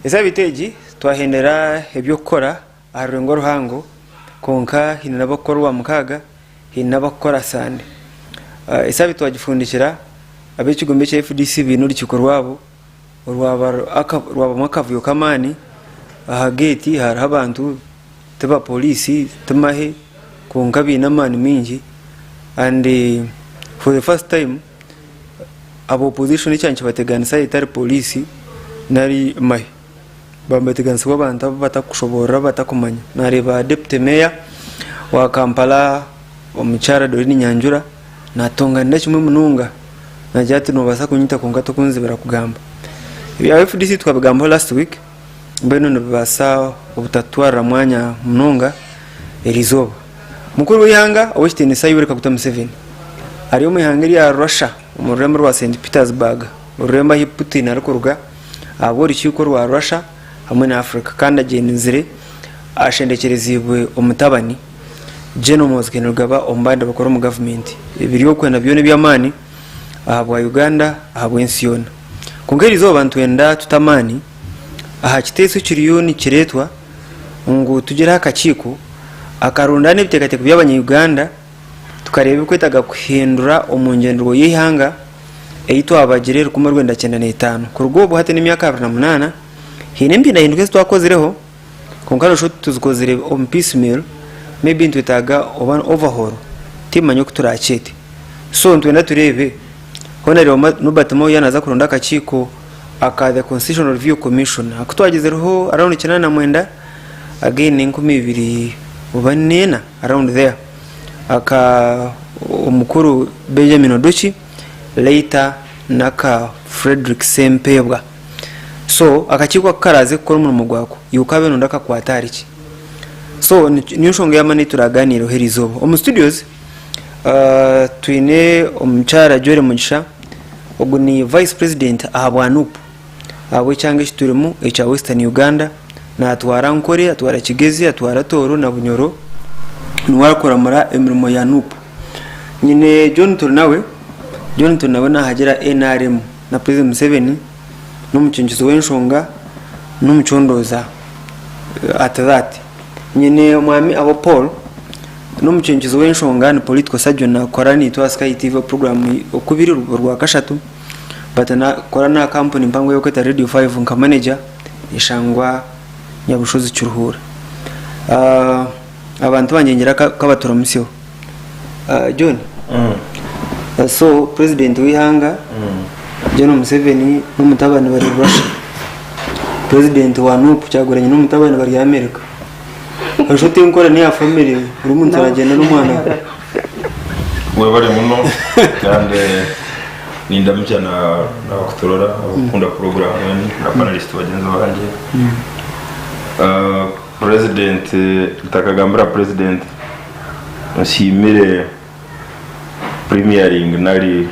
Esa biteji twahendera ebyo kukora arurengo ruhango konka hina bakora mukaga hina bakora sande. Esa bitwagifundikira abekigombe cya FDC bintu rikikorwabo rwaba makavuyo kamani aha gate hari abantu teba polisi temahe konka binamani mingi and for the first time abo opposition cyanche bateganisa itari polisi nari mai bambateganisa abantu batakushobora batakumanya nareba deputy mayor wa Kampala omuchara Dorini Nyanjura natonga ndakimwe mununga najati no basa kunyita konga tokunze barakugamba ya FDC twabigamba last week mbeno no basa obutatwara mwanya mununga elizoba mukuru w'ihanga owitini sayureka kuta Museveni ariyo mihangiri ya Russia umurembo rwa St Petersburg uremba hi Putin arikuruga abori cyuko rwa Russia hamwe na Africa kandi agenizire ashendekerezibwe omutabani Genomos kenugaba ombanda bakora mu government ibiriyo kwenda byone byamani ahabwa Uganda ahabwa Ensiyona kungeri zo bantu enda tutamani aha kiteso kiriyoni kiretwa ngo tugera akakiko akarundane bitekate by'abanye Uganda tukareba kwetaga kuhindura Engyenderwaho Ya Uganda eyitwa abagirere ku rwenda 95 ku rwobo hate n'imyaka 28 hine mbinda hinduke twakozireho konkano sho tuzikozire on piecemeal maybe ntwetaga oban overhaul timanyo kuturachete so ntwenda turebe honere nubatamo yanaza kurunda akakiko aka the Constitutional Review Commission akutwagizeho around 99 again 2020 ubanena around there aka umukuru Benjamin Oduchi later naka Frederick Sempebwa so akakiko karaze gukora umuntu gwako yukabe nundaka kwatariki so niyo shonga yamani turaganira herizobo mu studios twine omuchara Jore Mugisha oguni vice president ahabwanupu abo cyangwa shiturimo echa Western Uganda na atwara nkore atwara Kigezi atwara Toro na Bunyoro nuwakora mara emirimo ya nupu nyine John nawe nahagera NRM na President Museveni n'umucinjizo w'enshonga n'umucondoza atazati nyine mwami abo Paul n'umucinjizo w'enshonga ni political surgeon na korani to Sky TV program okubiri rwa kashatu batana korana company mpango yo kweta Radio 5 nka manager ishangwa nyabushozi cyuruhura abantu bangengera kabatura musyo John so president w'ihanga John Museveni n'umutabani bari Russia president wa nupu cyagoranye n'umutabani bari America ashote nkora ni ya family uri muntu aragenda n'umwana we bari muno kandi nindamutya na kutorora ukunda program na panelist bagenzi banje president takagambira president nshimire premiering nari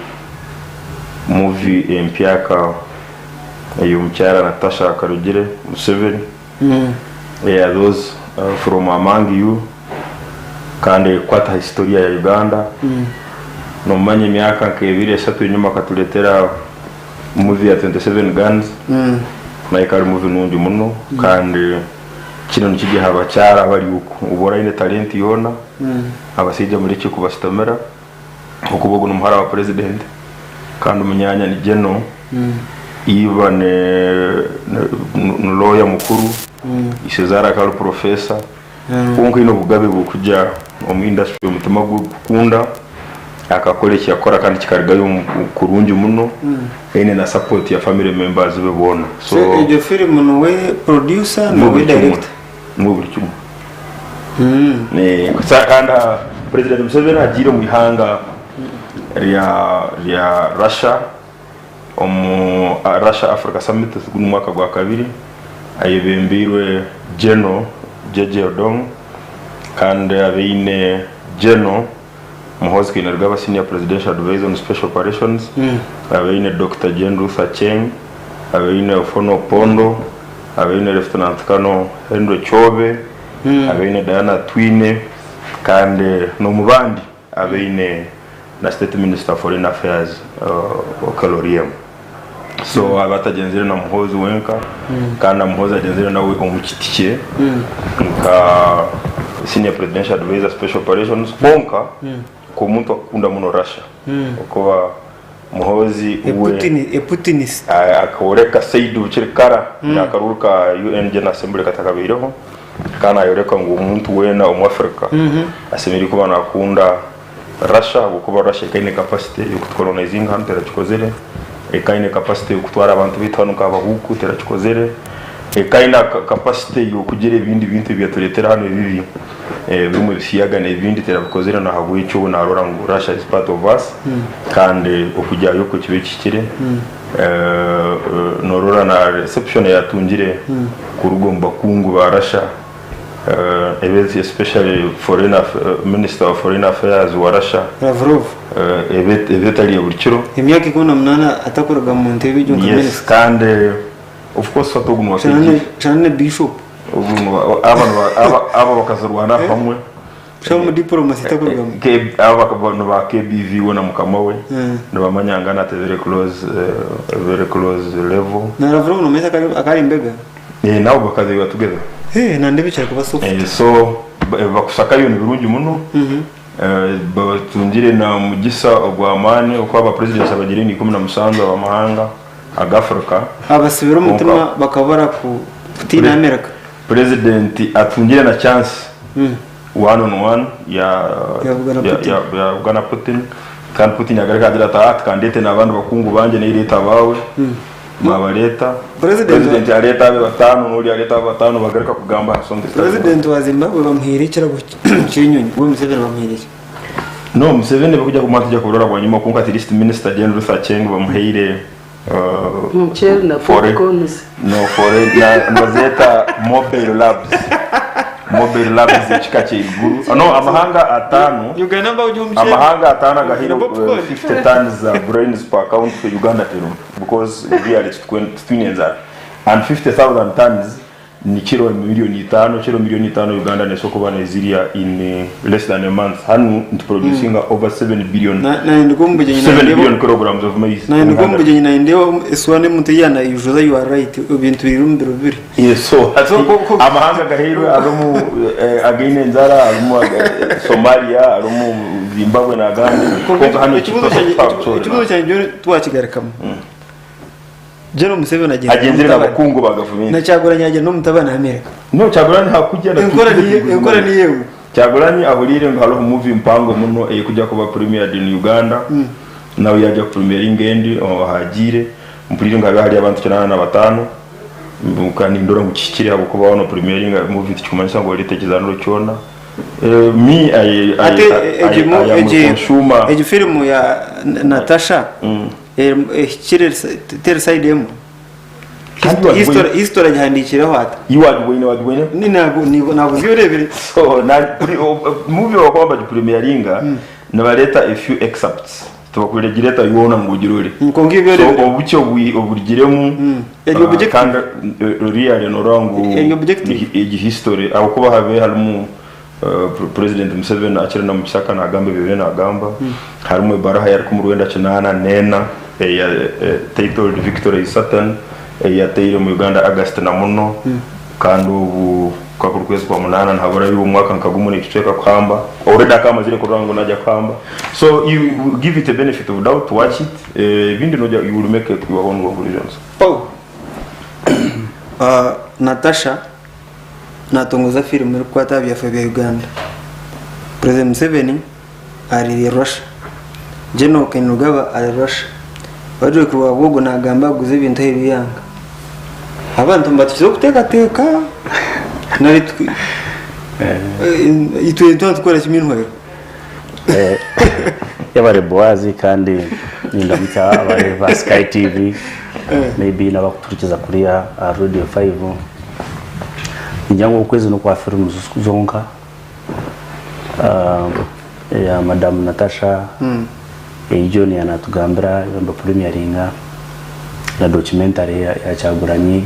movie empyaka yumcyara Natasha Karugire Museveni yeah those from among you kandi kwata historia ya Uganda no manye myaka nkebire 3 nyuma katuletera movie ya 27 guns na ikari movie nundi muno kandi kino nikije habacyara bari uko ubora ine talent yona abasije muri cyo kubastomera ukubogo n'umuhara wa president kandi umunyanya ni Geno ibane lawyer mukuru isezara ka professor kunko ino bugabe bukujya mu industry umutima gukunda akakoleki yakora kandi kikariga yo kurungi muno ene na support ya family members bebona so iyo film no we producer no we director mu buri cyuma ne kusakanda president Museveni agire mu ihanga ya Russia Russia Africa Summit ku mwaka gwa kabiri ayebembirwe Geno Jeje Odong kandi abeine Geno muhozi kinargaba senior presidential advisor on special operations abeine Dr. Jane Ruth Acheng abeine Ofono Pondo abeine Lieutenant Kano Henry Chobe abeine Diana Twine kandi no mubandi abeine na State Minister for Foreign Affairs Okaloriam so abatagenzere na muhozi wenka kandi muhozi agenzere nawe umukitikiye nka senior presidential advisor special operations bonka ko muntu akunda muno Russia uko muhozi uwe Putinist akoreka Said Bukirikara yakaruka UN General Assembly katakabireho kana yoreka ngo umuntu wena umwafrika asemiri kuba nakunda Russia kuko Russia kaine capacity yo colonizing hano terachikozere kaine capacity yo kutwara abantu bitanuka abahuku terachikozere kaina capacity yo kugira ibindi bintu byaturetera hano bibi bimwe bisiyaga n'ibindi terabikozere na habuye cyo narora ngo Russia is part of us kandi okujya yo ku kibe kikire norora na reception yatungire ku rugomba kungu ba Russia especially Minister of Foreign Affairs wa Russia Lavrov ali burikiro imyaka 18 atakoraga mu ntebe y'ijyo yes kandi of course fatogumwa cyane bishop aba bakazurwana hamwe mu diplomacy takoraga aba ba KBV wona mukama we ndabamanyangana at very close level na Lavrov no meza akari mbega nabo bakaze together nande bicara kuba soft so bakusaka yo ni birungi muno batungire na mugisa ogwamane uko aba president abagire ni 17 abamahanga agafrika abasubira umutima bakabara ku tina America president atungire na chance one on one ya Uganda Putin kandi Putin agaraka adira kandete n'abantu bakungu banje ne leta bawe mabaleta president aleta abe batanu nuri aleta batanu bagarika kugamba sonte president wa Zimbabwe bamwirekera kinyonyi we Museveni bamwireke no Museveni bakujya kumantija kurora bwanyima kunka at least minister General Luther Cheng bamuheire mchel na popcorns no foreign na bazeta mobile labs chikache iguru no amahanga atano Uganda ba ujumche amahanga atano agahira 50 tons grains per account for Uganda tero because really it's 20 and 50,000 tons ni kilo milioni 5 Uganda ne soko bana Nigeria in less than a month hanu producing over 7 billion na ndugombe jenye 7 billion kilograms of maize na ndugombe jenye na ndio eswane mutiyana yujuza you are right ibintu birumbiro biri yes so amahanga gahirwe arumu againe nzara arumu Somalia arumu Zimbabwe na Uganda ko hano ikibazo cyanje twakigarakamo Jeno Museveni agenzera abakungu bagavumye na cyaguranye ajya no mutabana America no cyaguranye hakujya na inkora ni yewe cyaguranye ahurire ngo halo movie mpango muno kujya kuba premier in Uganda nawe yajya premier ingendi hagire mpurire ngo hari abantu 95 mukani ndora mu kikire abo kuba wano premier inga movie cyumanyisa ngo litekezano cyona mi ege film ya Natasha kire side yemu history yahandikiraho hata yiwajwe ni ntabwo ziyorebere so na movie wakwamba premier inga nabaleta a few excerpts tubakuregireta yona ngugirure ngo ngibyo rero so obucyo oburigiremu kandi real norangu igi history abo kuba habe harimo president Museveni akirana mu kisaka na gambe bibere na gamba harimo baraha yari kumurwenda cinana nena ya title Victory Satan ya tayire mu Uganda August na muno kandi ubu kakurkwezi kwa munana ntabora y'uwo mwaka nkagumune kiceka kwamba already akama zire kurango najya kwamba so you give it a benefit of doubt to watch it bindi noja you will make your own conclusions. Natasha natongoza film iri kwata bya Uganda President Museveni ari Russia Jeno Kainerugaba ari Russia bari kuwa bogo nagamba guze ibintu hebiyanga abantu mbatizo kuteka nari itwe twakora kiminwe yabare Boaz kandi ndamutsa abare ba Sky TV maybe nabakuturikiza kuri Radio 5 njyango ukwezi no kwa film zonka ya Madam Natasha John anatugambira yamba premieringa na documentary ya Kyagulanyi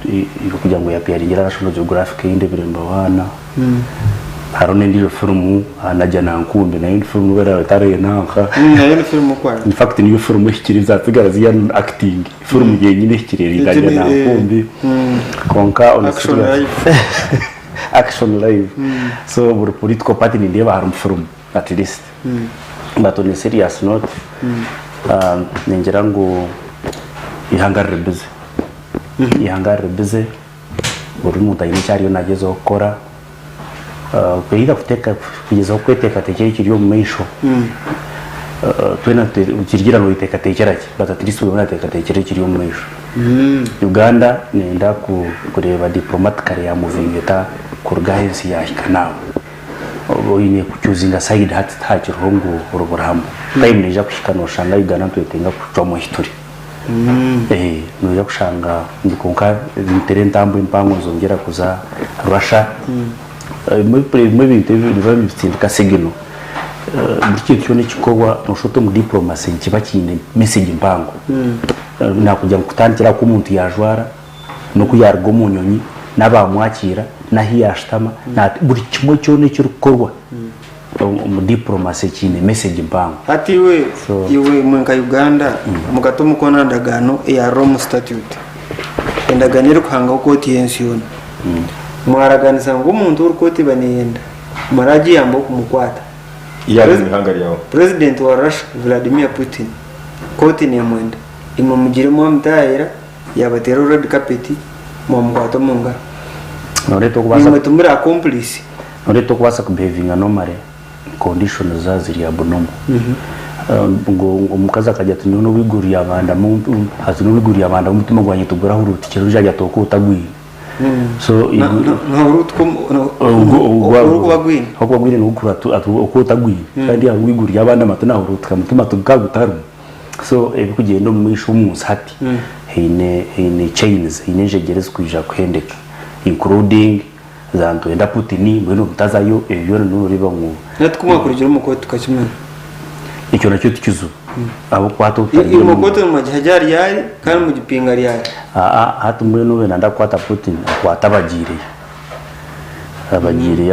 iri kugira ngo ya PR National Geographic inde biremba wana harone ndiyo filmu najya nankumbi nayo filmu bara tare nanka nayo filmu kwa in fact niyo filmu ikiriza tsigara ziya acting filmu yenyine ikireri najya nankumbi konka on action live so buri political party ndiye baharum film at least but on a serious note ningira ngo ihangare bize buri muntu ayine cyariyo nagezo gukora kwiga kugeza aho kweteka tekeye kiriyo mu meisho twena ukirgira no iteka tekerake batatirisi ubona teka tekere kiriyo mu meisho Uganda nenda kureba diplomatically ya movingeta kurgahensi ya ikanawo oyine kucyuzinga side hat rongo uruburamo time neja kushikanosha nga Uganda twetenga kucwa mu history no kushanga ndikonka nterentambo impango zongera kuza Russia muri interview biva sigino buriki cyone kikogwa noshoto mu diplomacy kiba kine message impango nakujya kutangira ko umuntu yajwara no kuyargo mu nyonyi nabamwakira nahiyashtama na buri kimwe cyone cy'urukorwa mu diplomacy kine message impango ati iwe mu Uganda mu gato mukona ndagano ya Rome statute endaganira kuhanga uko tiensiona mwaraganiza ngo umuntu urukoti baniyenda maraji yambo kumukwata President wa Russia Vladimir Putin koti ni amwenda imumugire mu mtayira yabatera red carpet mu mwato munga noreto kubasa tumira accomplice noreto kubasa kubehavinga normally conditions zaziri abunoma ngo umukaza akajya tunyone wiguriye abanda mu hazino wiguriye abanda umutima gwanye tugura huruti kero jaja toko utagwi so bagwine n'ukura uko utagwiye kandi yawiguriye abana matana urutuka mutima tugagutaru so ebikugenda mu misho umusati hine chains hine jegereza kwija kuhendeka including zanto enda Putin mweno mutazayo ebyo n'uriba ngo natkumwa kurigera mu kote tukakimwe icyo nacyo tukizu abo kwato utagira mu kote mu majhajari yari kandi mu gipinga yari hatu mweno we nanda kwata Putin kwata bagiriye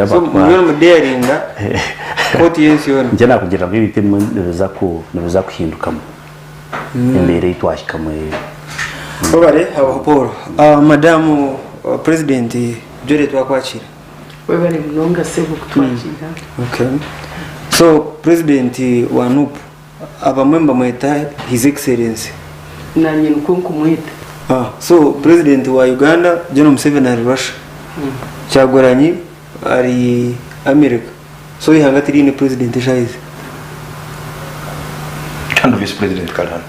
so mweno muderinga kote yensiyona nje nakugira ngo ibite neza kuhindukamo imbere itwashikamo obare abaporo madamu president jore twakwakira webare mnonga sebo kutwakira okay so president wa NUP abamemba mweta his excellency nanye nukonko mweta so president wa Uganda John Museveni ari Russia cyagoranyi ari America so yihangatiri ni president shaize kandi vice president kalana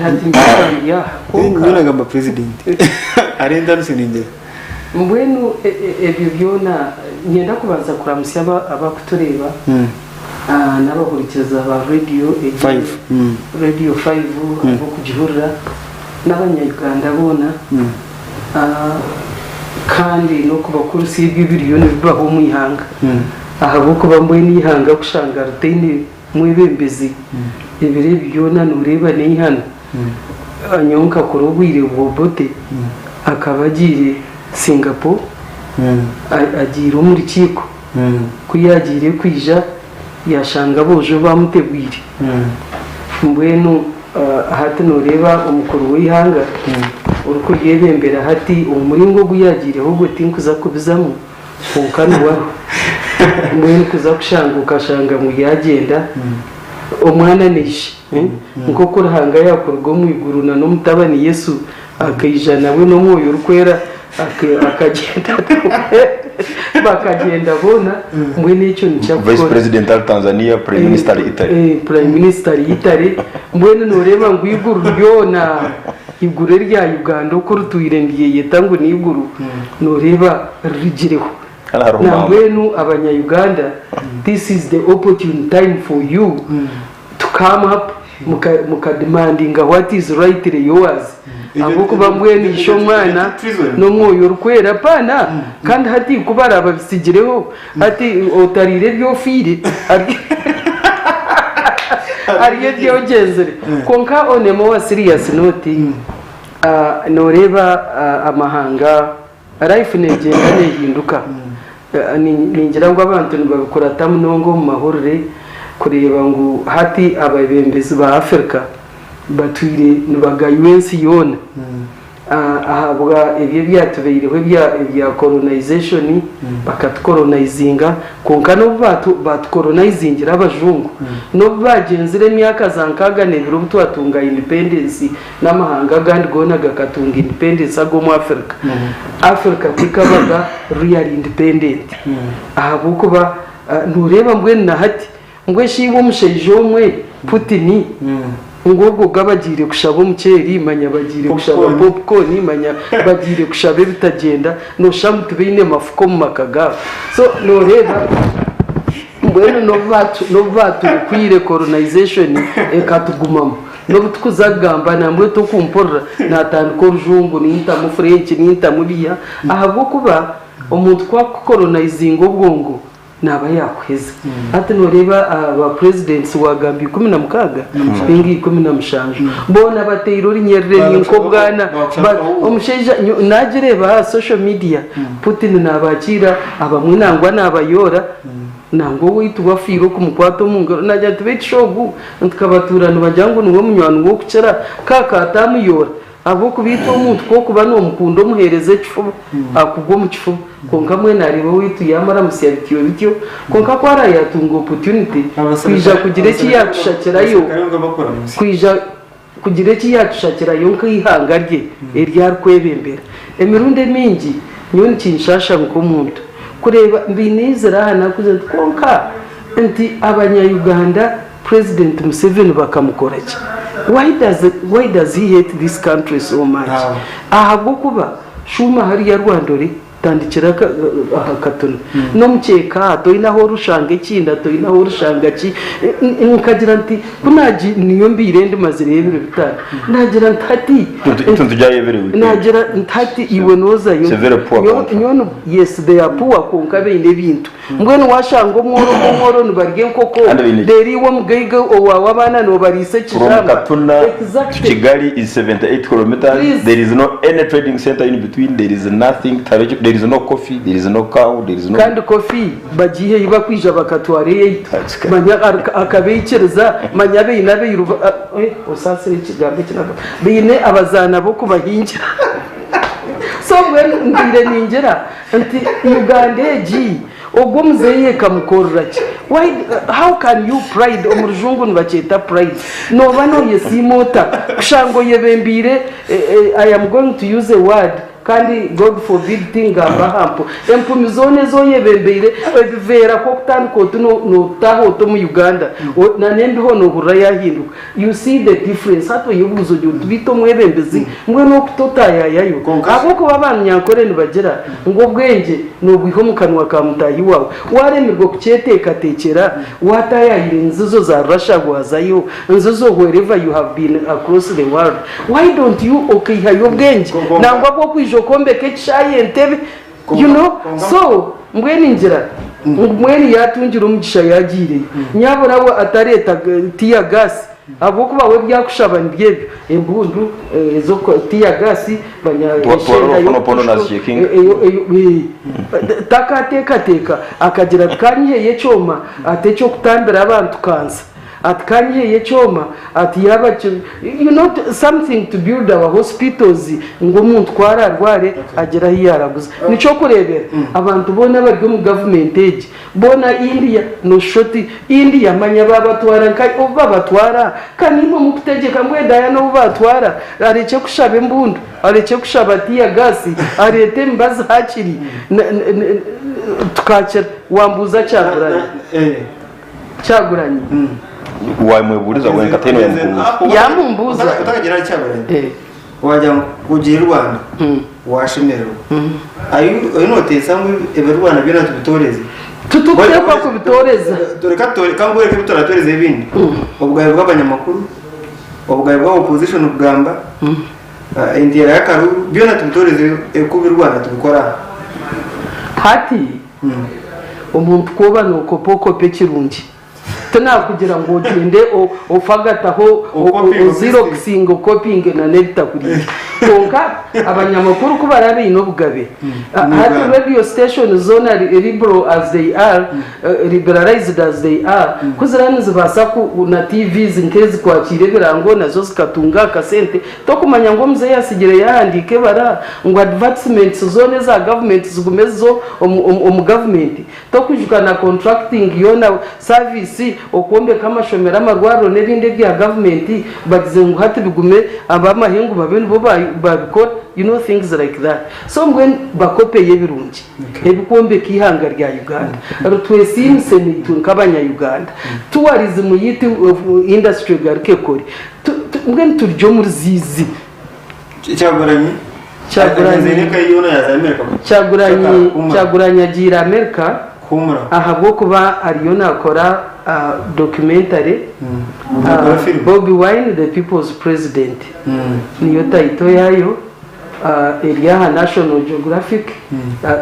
kandi hati ya nuna gamba president arenda nusininde mbwenu ebyo byona nyenda kubanza kuramusya abakutureba n'abahurikiza ba radio 5 radio 5 abo kugihurira n'abanyayuganda bona kandi no kubakuru si ibibiriyone bibaho mu ihanga aha boko bamwe n'ihanga kushanga rutene mwebembezi ibire byona nureba n'ihana anyonka kurubwire bobote akabagire Singapore agira muri kiko kuyagire kwija yashanga bojo bamutegwire mbwenu hati noreba umukuru w'ihanga uruko yebembera hati umuringo guyagire ahubwo tinkuza kubizamo konkanwa mbwenu kuza kushanguka shanga mu yagenda umwana nishi nko kurahanga yakorwa mu iguruna no mutabani Yesu akayijana we no moyo rukwera akagenda bakagenda bona mbwene icyo nicakora vice president wa Tanzania prime minister Italy prime minister Italy mbwene noreba ngo iguru ryona iguru rya Uganda uko rutuyirendiye yetango ni iguru noreba rigireho nambwenu abanya-Uganda this is the opportune time for you to come up muka demanding what is rightly yours abuko bambwene isho mwana no mwoyo rukwera pana kandi hati kubara ababisigireho hati otarire byo fire ariye byo genzere konka onemo wa serious note noreba amahanga life negenda nehinduka ningira ngo abantu babikora tamunongo mu mahorere kureba ngo hati ababembezi ba Afrika batwire nibagaywensi yona ahabwa ibyo byatubeyireho bya colonization bakatkolonizinga konka no batkolonizingira abajungu no bagenzire myaka zankaga nebiro butwatunga independence n'amahanga gandi gona gakatunga independence ago mu Africa Africa tikabaga real independent ahabuko ba nureba mbwe na hati mbwe shibo mushejo mwe Putin ngogo gabagire kushaba umuceri manya bagire kushaba popcorn manya bagire kushaba bitagenda no shamutu bine mafuko mu makaga so no reba mbwene no vatu kwire colonization ekatugumamo no butukuzagamba namwe to kumporra natandiko rujungu ninta mu French ninta mu biya ahabo kuba umuntu kwa colonizing ubwongo naba yakweza ati no reba aba presidents wa Gambia 16 bingi 15 bona bateyirori nyerere ninko bwana omusheja najireba social media Putin nabakira abamwe nangwa nabayora nango witwa firo kumukwato mungo najya tubetshogu ntukabaturana bajyango nuwo munywano wo kucera kaka atamuyora abo kubita umuntu ko kuba no mukundo muhereze kifu akugwo mu kifu konka mwe naribo witu yamara musiyabitiyo bityo konka kwara yatunga opportunity kwija kugira iki yatushakirayo kwija kugira iki yatushakirayo nkihanga rye eryar kwebembera emirunde mingi nyoni kinshasha nkomuntu kureba mbinizera hana kuze konka nti abanya-Uganda President Museveni bakamukoraki why does he hate this country so much ahabwo kuba shuma hari ya Rwandori tandikira akatona no mukeka to inaho rushanga ikinda to inaho rushanga ki nkagira nti kunaji niyo mbirende mazirebiro bitana nagira ntati tuntujayeberewe nagira ntati iwe noza yo nyono yes they are poor konkabe inde bintu mbwene washango mworo nubarge nkoko deri wo mugaiga owa abana no barise kijamba Kigali is 78 kilometers there is no any trading center in between there is nothing there is no coffee there is no cow there is no kandi coffee bagiye ibakwija bakatware manya akabekereza manya be inabe yuruva osasire kigambe kinaba bine abazana bo kubahingira so ngire ningera anti Uganda ji obwo muzeye kamukorraki why how can you pride omurujungu nibacheta pride no bano yesimota kushango yebembire I am going to use a word kandi God forbid tinga bahampo empumizone zo yebembire ebivera ko kutandiko no taho to mu Uganda na nembi hono huraya hinduka you see the difference hato yubuzo bito mwebembezi mwe no kutotaya yayo abo ko babanyankore nibagera ngo bwenge no bwihomukanwa ka mutayi wawe waremirwa kuceteka tekera watayayire nzizo za Russia gwazayo nzizo wherever you have been across the world why don't you okay hayo bwenge nangwa bwo kwijokombe kechaye entebe you know so mbweni njira mbweni yatungira umugisha yagire nyabura we atareta tia gas abo kuba we byakushaba ndye embundu zo tia gas banya teka akagira kanye yechoma atecho kutambira abantu kanza atkanye yechoma ati yaba you know something to build our hospitals ngo umuntu kwararware agera hiyaraguza nico kurebera abantu bona bari mu government age bona India no shoti India manya babatwara kai obabatwara kanimo mukutegeka ngweda ya no batwara arece kushaba embundu arece kushaba tia gasi arete mbaza hakiri tukacera wambuza cyaguranye wamweburiza wenka teno yamumbuza utakagira cyaguranye wajya kugira Rwanda washimerwa ayo notesa ngo eberwana byo natubitoreze tutukekwa kubitoreza dore kangore kibitoratoreze ibindi ubwaye bw'abanyamakuru ubwaye bwa opposition ubwamba indiya yakaru byo natubitoreze kubirwana tubikora hati umuntu kuba nuko poko pekirungi tunakugira ngo ugende ufagataho xeroxing copying na nebita kuri konka abanyamakuru ko barabe inobugabe hati radio station zona liberal as they are liberalized as they are kuzirani zibasa ku na TV zintezi kwakire birango nazo zikatunga kasente to kumanya ngo mze yasigire yahandike bara ngo advertisements zone za government zigumezo government to kujukana contracting yona service okombe kama shomera marwaro nerinde bya government bagize ngo hati bigume abamahengu babene bo babikora things like that so when bakope yebirungi ebikombe kihanga rya Uganda rutwesimse nkabanya Uganda tourism yiti industry garke kori ngene turjo muri zizi cyaguranye agira America ahabwo kuba ariyo nakora documentary Bobi Wine the people's president niyo title yayo Eliaha National Geographic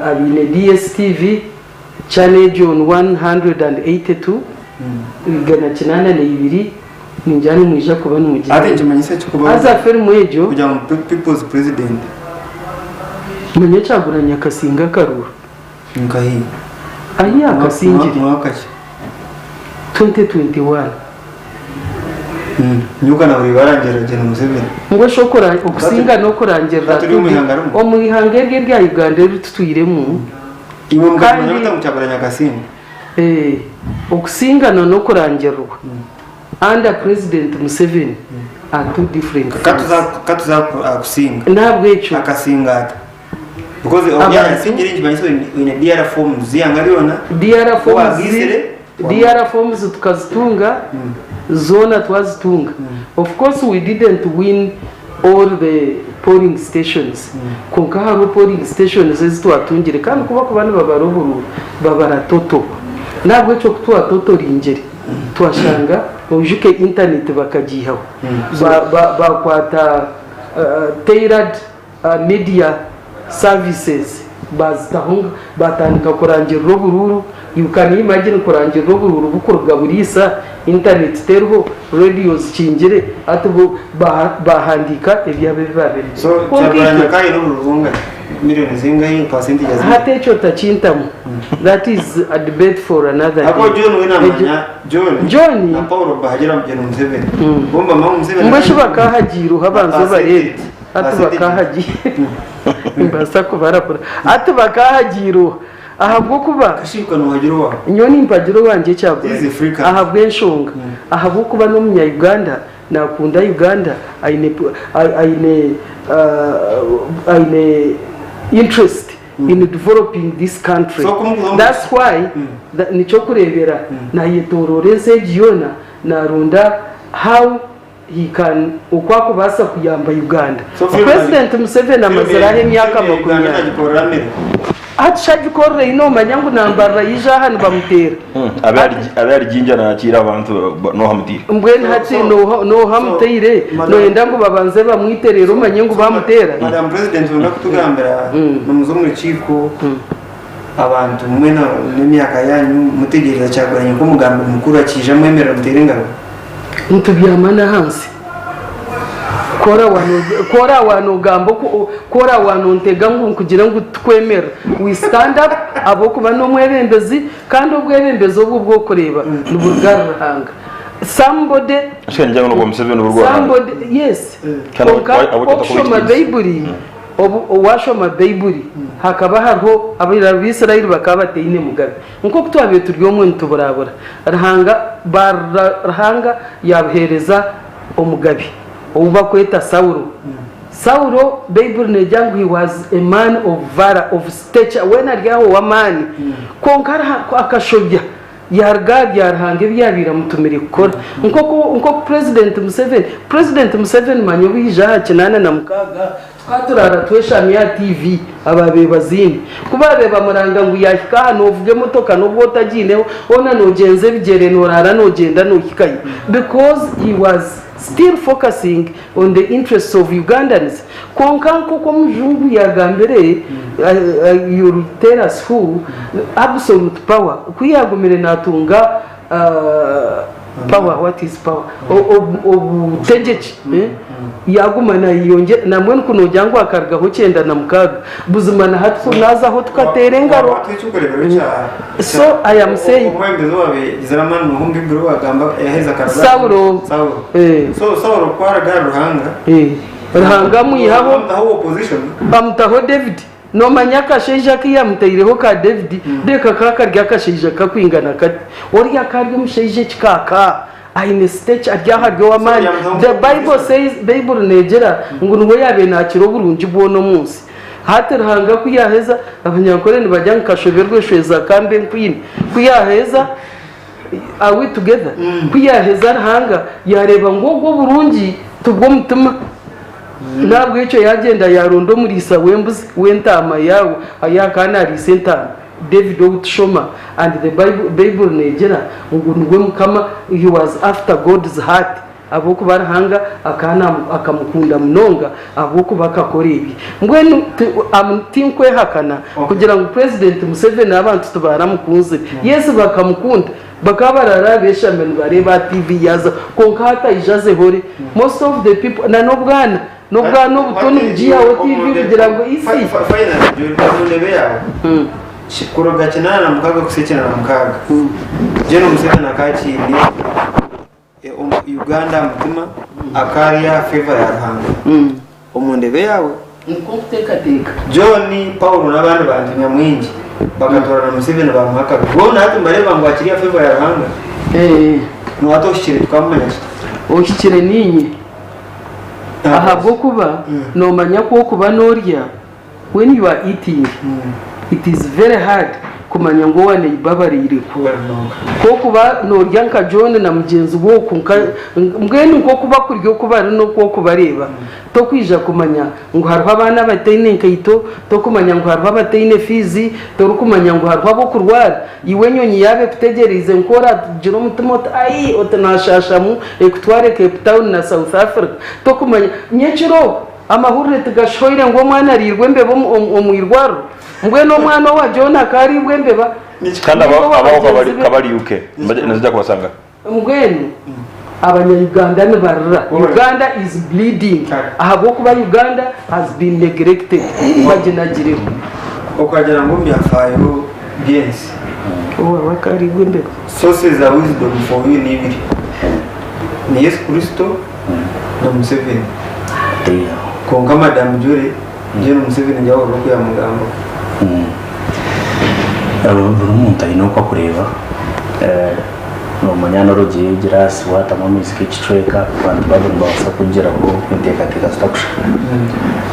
abine DSTV channel John 182 igana kinana ne ibiri ninjani mwija kuba n'umugizi ate kimanyise cyukuba aza film ejo kujya mu people's president mwenye cyaguranya kasinga karuru nkahi aya kasingiri mwakaje 2021 nyuka na buri barangera gena Museveni ngo shokora okusinga no kurangera omuhangerge rya Uganda tutuyiremu iwe muganda mutabaranya kasinga okusinga no kurangerwa under President Museveni are two different katuza kusinga ntabwo echo akasinga because oya singiri njibanyiso in DR forms ziyangariona DR forms tukazitunga zona twazitunga of course we didn't win all the polling stations konka haro polling stations ezitwatungire kandi kuba kubana babarohuru babara toto ntabwo cyo kutwa toto ringere twashanga ujuke internet bakagihaho bakwata tailored media services bazitahunga batandika kurangira robururu you can imagine kurangira robururu bukorwa burisa internet terho radios kingire atubo bahandika ebyabe babiri so cyabanya kai n'uruvunga million zingayi percentage hate cyo tacintamu that is a debate for another day. Ako John winamanya John na Paulo bahagera mugeno Museveni bomba mamu Museveni mbasho bakahagiru habanzo barete atubakahagiye mbasa ko barakora atubakahagiru ahabwo kuba kashirwa no hagiro nyoni impagiro wanje cyagura ahabwo enshonga ahabwo kuba no munya Uganda nakunda Uganda aine interest in developing this country. So, that's why nicho kurebera na yetorore segiona na runda how he can ukwako basa kuyamba Uganda. So, President Museveni amazarahe emyaka 20 atshagikore ino manyangu nambara yijahani bamutera abari jinja na akira abantu no hamutira mbweni hati no hamutire no yendango babanze bamwiterero manyangu bamutera Madam President wenda kutugambira numuzo mu rukiko abantu mwe n'imyaka yanyu mutegereza cyaguranye ko mugambo mukuru akije mwemera muterengano ntubyamana hansi kora wano gambo kora wano ntega ngo kugira ngo twemera we stand up abo kuba no mwebembezi kandi ubwebembezo bwo kureba n'uburgarahanga somebody yes oshoma Bible washoma Bible hakaba hariho abisirayeli bakaba bateyine mugabe nko kutwabe turyo mwe ntuburabura rahanga yabuhereza omugabe uba kweta Saulo Bible nejangu he was a man of valor of stature when aryaho wa man konkara akashobya yarhange byabira mutumire gukora nko President Museveni manyo bija kinana na mukaga twaturara tweshami ya TV ababe bazini kubabe bamuranga ngo yashika hano uvuge motoka no bwotagineho ona nogenze bigere norara nogenda no hikaye because he was still focusing on the interests of Ugandans konkanko ko mujungu yagambere you tell us who absolute power kuyagumire natunga power, what is power? Obutegeki yagumana yonge namwe kuno jyango akargaho 9 na mukaga buzimana hatu naza ho tukatera engaro. So I am saying Sauro Sauro kwaraga ruhanga ruhanga muyihabo bamutaho David no manyaka sheja kiya mutaireho ka David deka kakarya kasheja kakwingana kati ori yakarya musheje kikaka aine stage aryaharyo wamani. The Bible says Bible negera ngo nuwe yabe nakiro burungi bwono munsi haterhanga kuyaheza abanyakoreni bajya nkashoberwe shweza kambe kwini kuyaheza are we together kuyaheza hanga yareba ngo go burungi tubwo mutuma nabwo icyo yagenda yarondo muri isa wembuzi wentama yawo ayakana risenta David Outshoma and the Bible negera ngo nuwe mukama he was after God's heart aboko barahanga akana akamukunda mnonga aboko bakakorebi mbwenu amtinkwe hakana kugira ngo President Museveni abantu tubaramukunze Yesu bakamukunda bakabarara beshamenu bareba TV yaza konkata ijaze hore most of the people na nobwana ubutoni mjiya wa TV kugira ngo isi finally ndebe yawo shikuroga kinana na mukaga kusekena na mukaga jeno Museveni nakachindi Uganda mutima akaria favor ya ruhanga omundebe yawe nkuteka John Paul nabandi bantu nyamwingi bagatora na Museveni bamuhaka bona hati mareba ngo akiria favor ya ruhanga no watoshire tukamanya okikire ninyi ahabwo kuba no manya ko kuba norya when you are eating it is very hard kumanya ngo wane ibabarire ko kuba norya nka John na mugenzi woko mbwene ko kuba kuryo kuba no ko kubareba to kwija kumanya ngo harho abana batine nkayito to kumanya ngo harho batine fizi to kumanya ngo harho abo kurwara iwe nyonyi yabe kutegereze nkora jiro mutumota ai otanashashamu ekutware Cape Town na South Africa to kumanya nyechiro amahurire tugashoire ngo mwana rirwe mbebo omwirwaro mbweno mwana wa John akaribwe mbeba kandi abaho kabari UK nazija kubasanga mbweno abanya-Uganda nibarra Uganda is bleeding ahabo kuba Uganda has been neglected bagenagire okagira ngo myafayo biens wakaribwe mbeba sources of wisdom for you nibiri ni Yesu Kristo na Museveni konga Madam Jure jeno Museveni njyaho roko ya mugambo buri muntu ari no kureba no manyano rogiye girasi watama music kicweka abantu bagomba basa kugira ngo inteka structure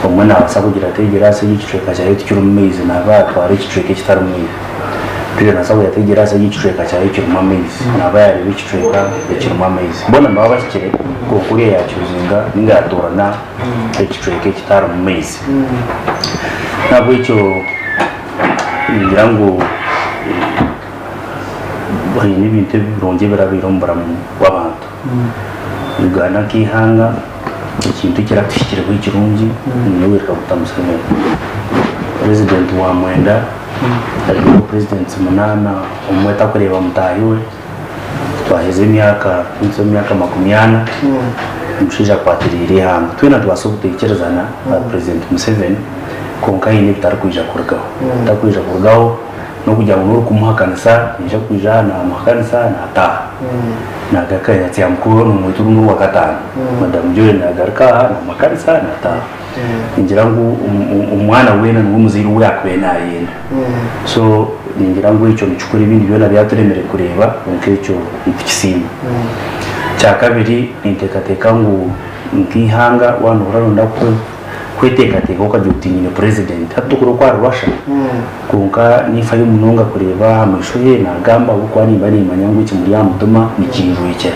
umwe nabasa kugira tegirasi y'ikicweka cyayo cy'urumezi nabatwara ikicweka kitarumezi pira nasabu yategirasi y'ikicweka cyayo cy'urumezi nabayari b'ikicweka cy'urumezi mbona mbaba bakire ko kuri yacyuzinga ningatorana ikicweka kitarumezi nabwo icyo ngira ngo hari n'ibintu bironge birabirombara mu w'abantu Uganda kihanga ikintu kirafishikire ku kirungi niwe wikabuta Museveni president wa mwenda ari president munana umweta kureba mutahiwe twaheze imyaka 80 mushija kwatirire hanga twena twasobutekerezana president Museveni konka yine bitarkwija kurgaho takwija kurgaho no kujya mu kumuhakanisa nje kwijana muhakanisa na ta na gaka yati amkuru no muturu wa gatanu Madam Joy na garka na makanisa na ta ngira ngo umwana wena n'umuziri we yakwena yena so ngira ngo icyo micukura ibindi byona byaturemere kureba nk'icyo ikisimba cya kabiri nintekateka ngo nkihanga wanu uraronda ko kwetekateka ukajutinyine president hatukuru kwa rwasha kunka nifa y'umunonga kureba amashuye nagamba uko ani bari manyangu iki muri yamutuma nikijuyike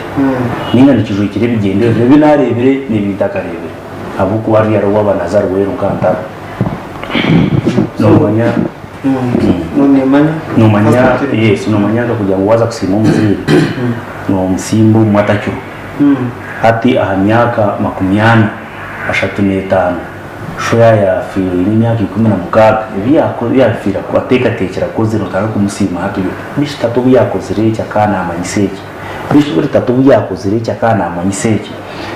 ninga nikijuyikire bigende byo narebere nibitakarebere abuko wari yaro w'abanazar wero kanta no manya yes no manya kugira ngo waza kusima umuziri no msimbo mwatakyo hati aha myaka 15 ashatumye 5 shoya ya fili n'imyaka 16 yafira kwatekera koze rutara kumusima hatuyo bishitatu byakoze recha kana amanyiseki bishitatu byakoze recha kana amanyiseki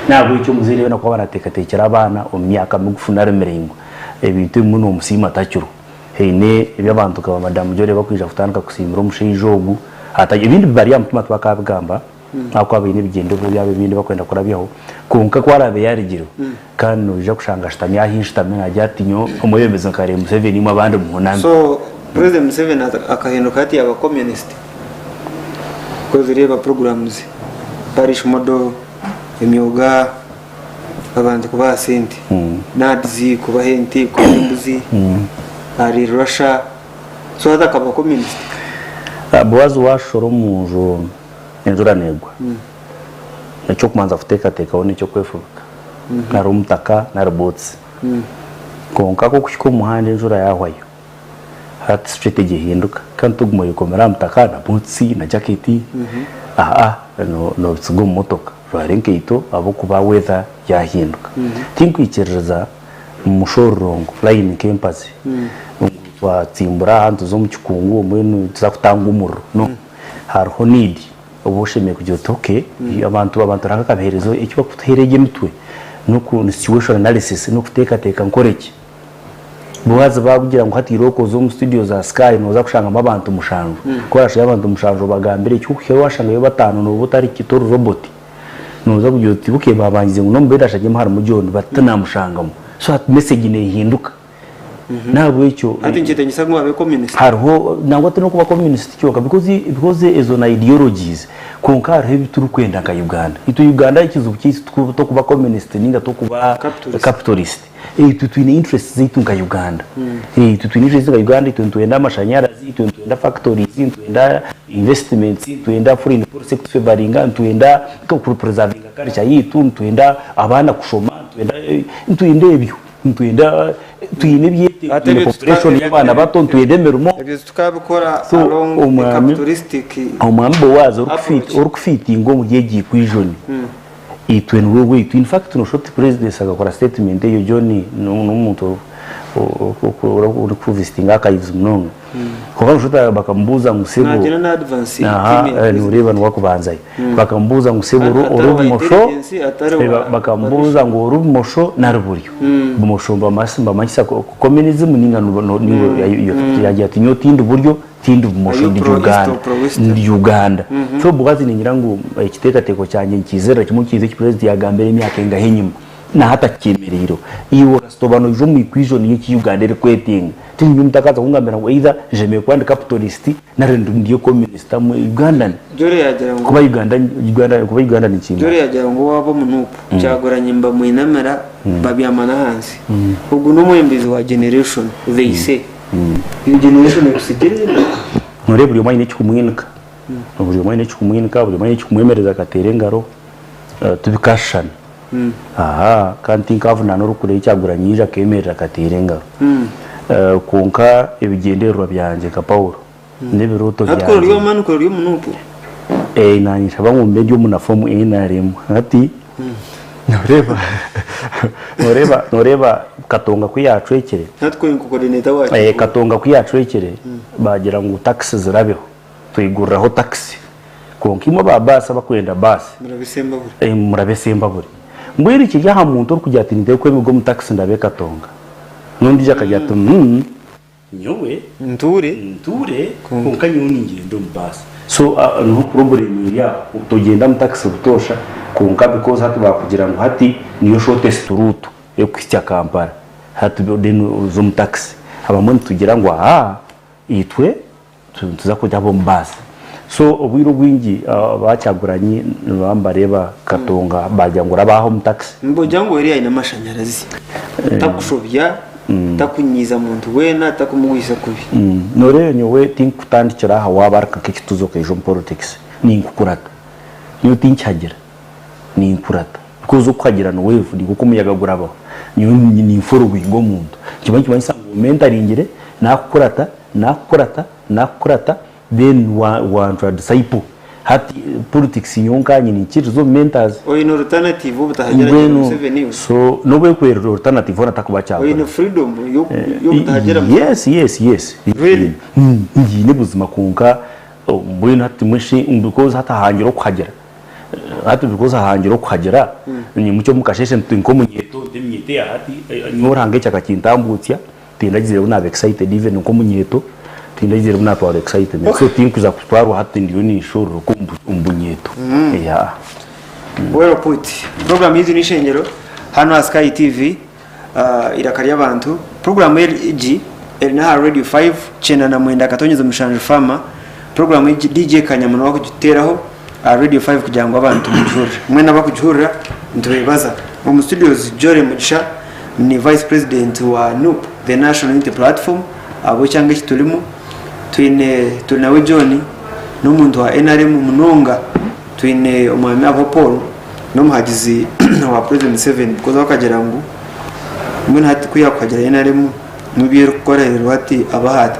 nabwo icyo muzire na kwa baratekera abana omyaka mugufuna mirengo ebintu muno musima tacyuro heine ebyabantu ka madamu jore bakwija kutanka kusimira umushijogu hata ibindi bari amutuma twakabigamba ako abine bigendo byabe bindi bakwenda kurabyaho konka kwarabe yarigiro kandi uje kushanga shitamya hinshitamya ajyatinyo umuyemeza kare Museveni mu abandi munambi. So President Museveni akahinduka ati aba communist ko zireba programs parish model imyuga abantu kuba senti nadzi kuba henti kubimbuzi ari Russia so atakaba communist. Boaz washoro munjo enjura negwa nicyo kumanza futeka one cyo kwefuka nari umutaka nari botsi konka ko kushiko muhande enjura yahwayo hat strategy hinduka kandi tugumoye komera mutaka na botsi na jacketi no tsugo motoka rwarenke ito abo kuba weather yahinduka tinkwikireza mushorongo line campus twatsimbura hantu zo mu kikungu mwenu tuzakutanga umuro no hariho need ubusheme kugira toke abantu rakakabeherezo icyo bakuhereye mutwe no situation analysis no kuteka nkoreki Boaz babugira ngo hatiroko zo mu studio za Sky no za kushanga abantu mushanjo korasha abantu mushanjo bagambire cyo cyo washanga yo batanu no butari kitoro robot no za kugira tibuke babangize ngo no mbedasha je mahara mu jondo batana mushangamo so message ne hinduka ntabwo icyo ati ngite ngisagwa abe communist hariho nangwa tino kuba communist cyo because ezo na ideologies konkara hebituru kwenda ka Uganda Uganda ikizu cyisi to kuba communist ninga to kuba capitalist tutwine interest zitu ka Uganda tutwine interest ka Uganda tuenda amashanyarazi tuenda factories tuenda investments tuenda foreign sector favoringa tuenda ko preserving culture yitu tuenda abana kushoma tuenda ebyo tuenda tuyine byete population y'abana bato tuyedemerumo tukabikora along capitalistic umwambo wazo urukufiti ngo mugiye kwijoni itwenwe we in fact no short president agakora statement yo John n'umuntu ku visiting akayivuze mnono kuba ushota bakambuza musebo nagena na advance ni ureba no wakubanzayo bakambuza musebo urubumosho bakambuza ngo urubumosho na ruburyo bumushomba masimba manyisa communism ningano niyo yajyati nyo tindi buryo tindi bumosho ndi Uganda so Boaz ni nyirangu ikitekateko cyanye nkizera kimwe kize president yagambere imyaka engahenyuma na hata kemerero iyo rastobano jo mu equation y'iki Uganda ere kwetinga tinyu mutakaza kungambira ngo either jeme kwandi capitalist na rendo ndiyo communist mu Uganda jore yagera ngo kuba Uganda ni kimwe jore yagera ngo wabo munupu cyagoranye mba mu inamera babyamana hansi ubwo no mwembizi wa generation they say iyo generation kusigere nore buri mwanya cy'kumwinika buri mwanya cy'kumwemereza katerengaro tubikashana kandi nkavuna n'urukure cyaguranyije akemerera katerenga konka ebigenderwa byanje ka Paulo nebiroto byanje atko ryo manuko ryo munupu nanyisha bamumbe ryo munafomu naremo ati noreba katonga kwiyacwekere natko inkoordinator wacu katonga kwiyacwekere bagira ngo taxi zirabeho tuyiguriraho taxi konkimo babasa bakwenda basi murabesemba buri mbwira iki yaha muntu uri kujya atinde ko emigo mu taxi ndabe katonga nundi jakajya ati nyowe nture konka nyuni ngendo mbasa so no problem ya utogenda mu taxi butosha konka because hati bakugira ngo hati niyo shortest route yo kwitya Kampala hati denu zo mu taxi abamwe tugira ngo itwe tuza kujya bo mbasa so ubwiro bwingi bacyaguranye bambareba katonga bajya ngo rabaho mu taxi mbojya ngo eri ina mashanyarazi takushobya takunyiza muntu wena takumugwisa kubi nore nyowe tinkutandikira ha wabaraka kituzo kejo politics ni nkukurata niyo tinchagira ni nkurata kuzo kwagira no wevu ndi kuko muyaga gurabo niyo ni inforo bwingo muntu kibanyi sango mentaringire nakurata then one disciple hati politics yonkanye ni kitu zo mentors oyi no alternative ubutahagera Museveni so no bwe kwero alternative ona takubacha oyi no freedom yo butahagera yes really ngine buzima kunka mbwino hati mwishi because hata hangiro kuhagera hati because hangiro kuhagera ni mucyo mukasheshe nko munyeto ndimyete hati nyorange cyakakintambutya tindagizire una excited even nko munyeto tindagizire una twa excited so tinkuza kutwarwa hati ndiyo ni shuru ko umbunyeto yeah well put program hizi ni Eishengyero hano Sky TV irakari abantu program LG na radio 5 chena na mwenda katonyeza mushanje fama program DJ Kanyamano wako giteraho radio 5 kugira ngo abantu mujure mwena bakujura ntubibaza mu studios Jore Mugisha ni vice president wa NUP the National Unity Platform abo cyangwa kitulimo tunawe John n'umuntu wa NRM munonga twine umwami abo Paul no muhagizi wa president 7 koza bakagera ngo mbona hati kuyakagera NRM mubiye gukorera hati abahata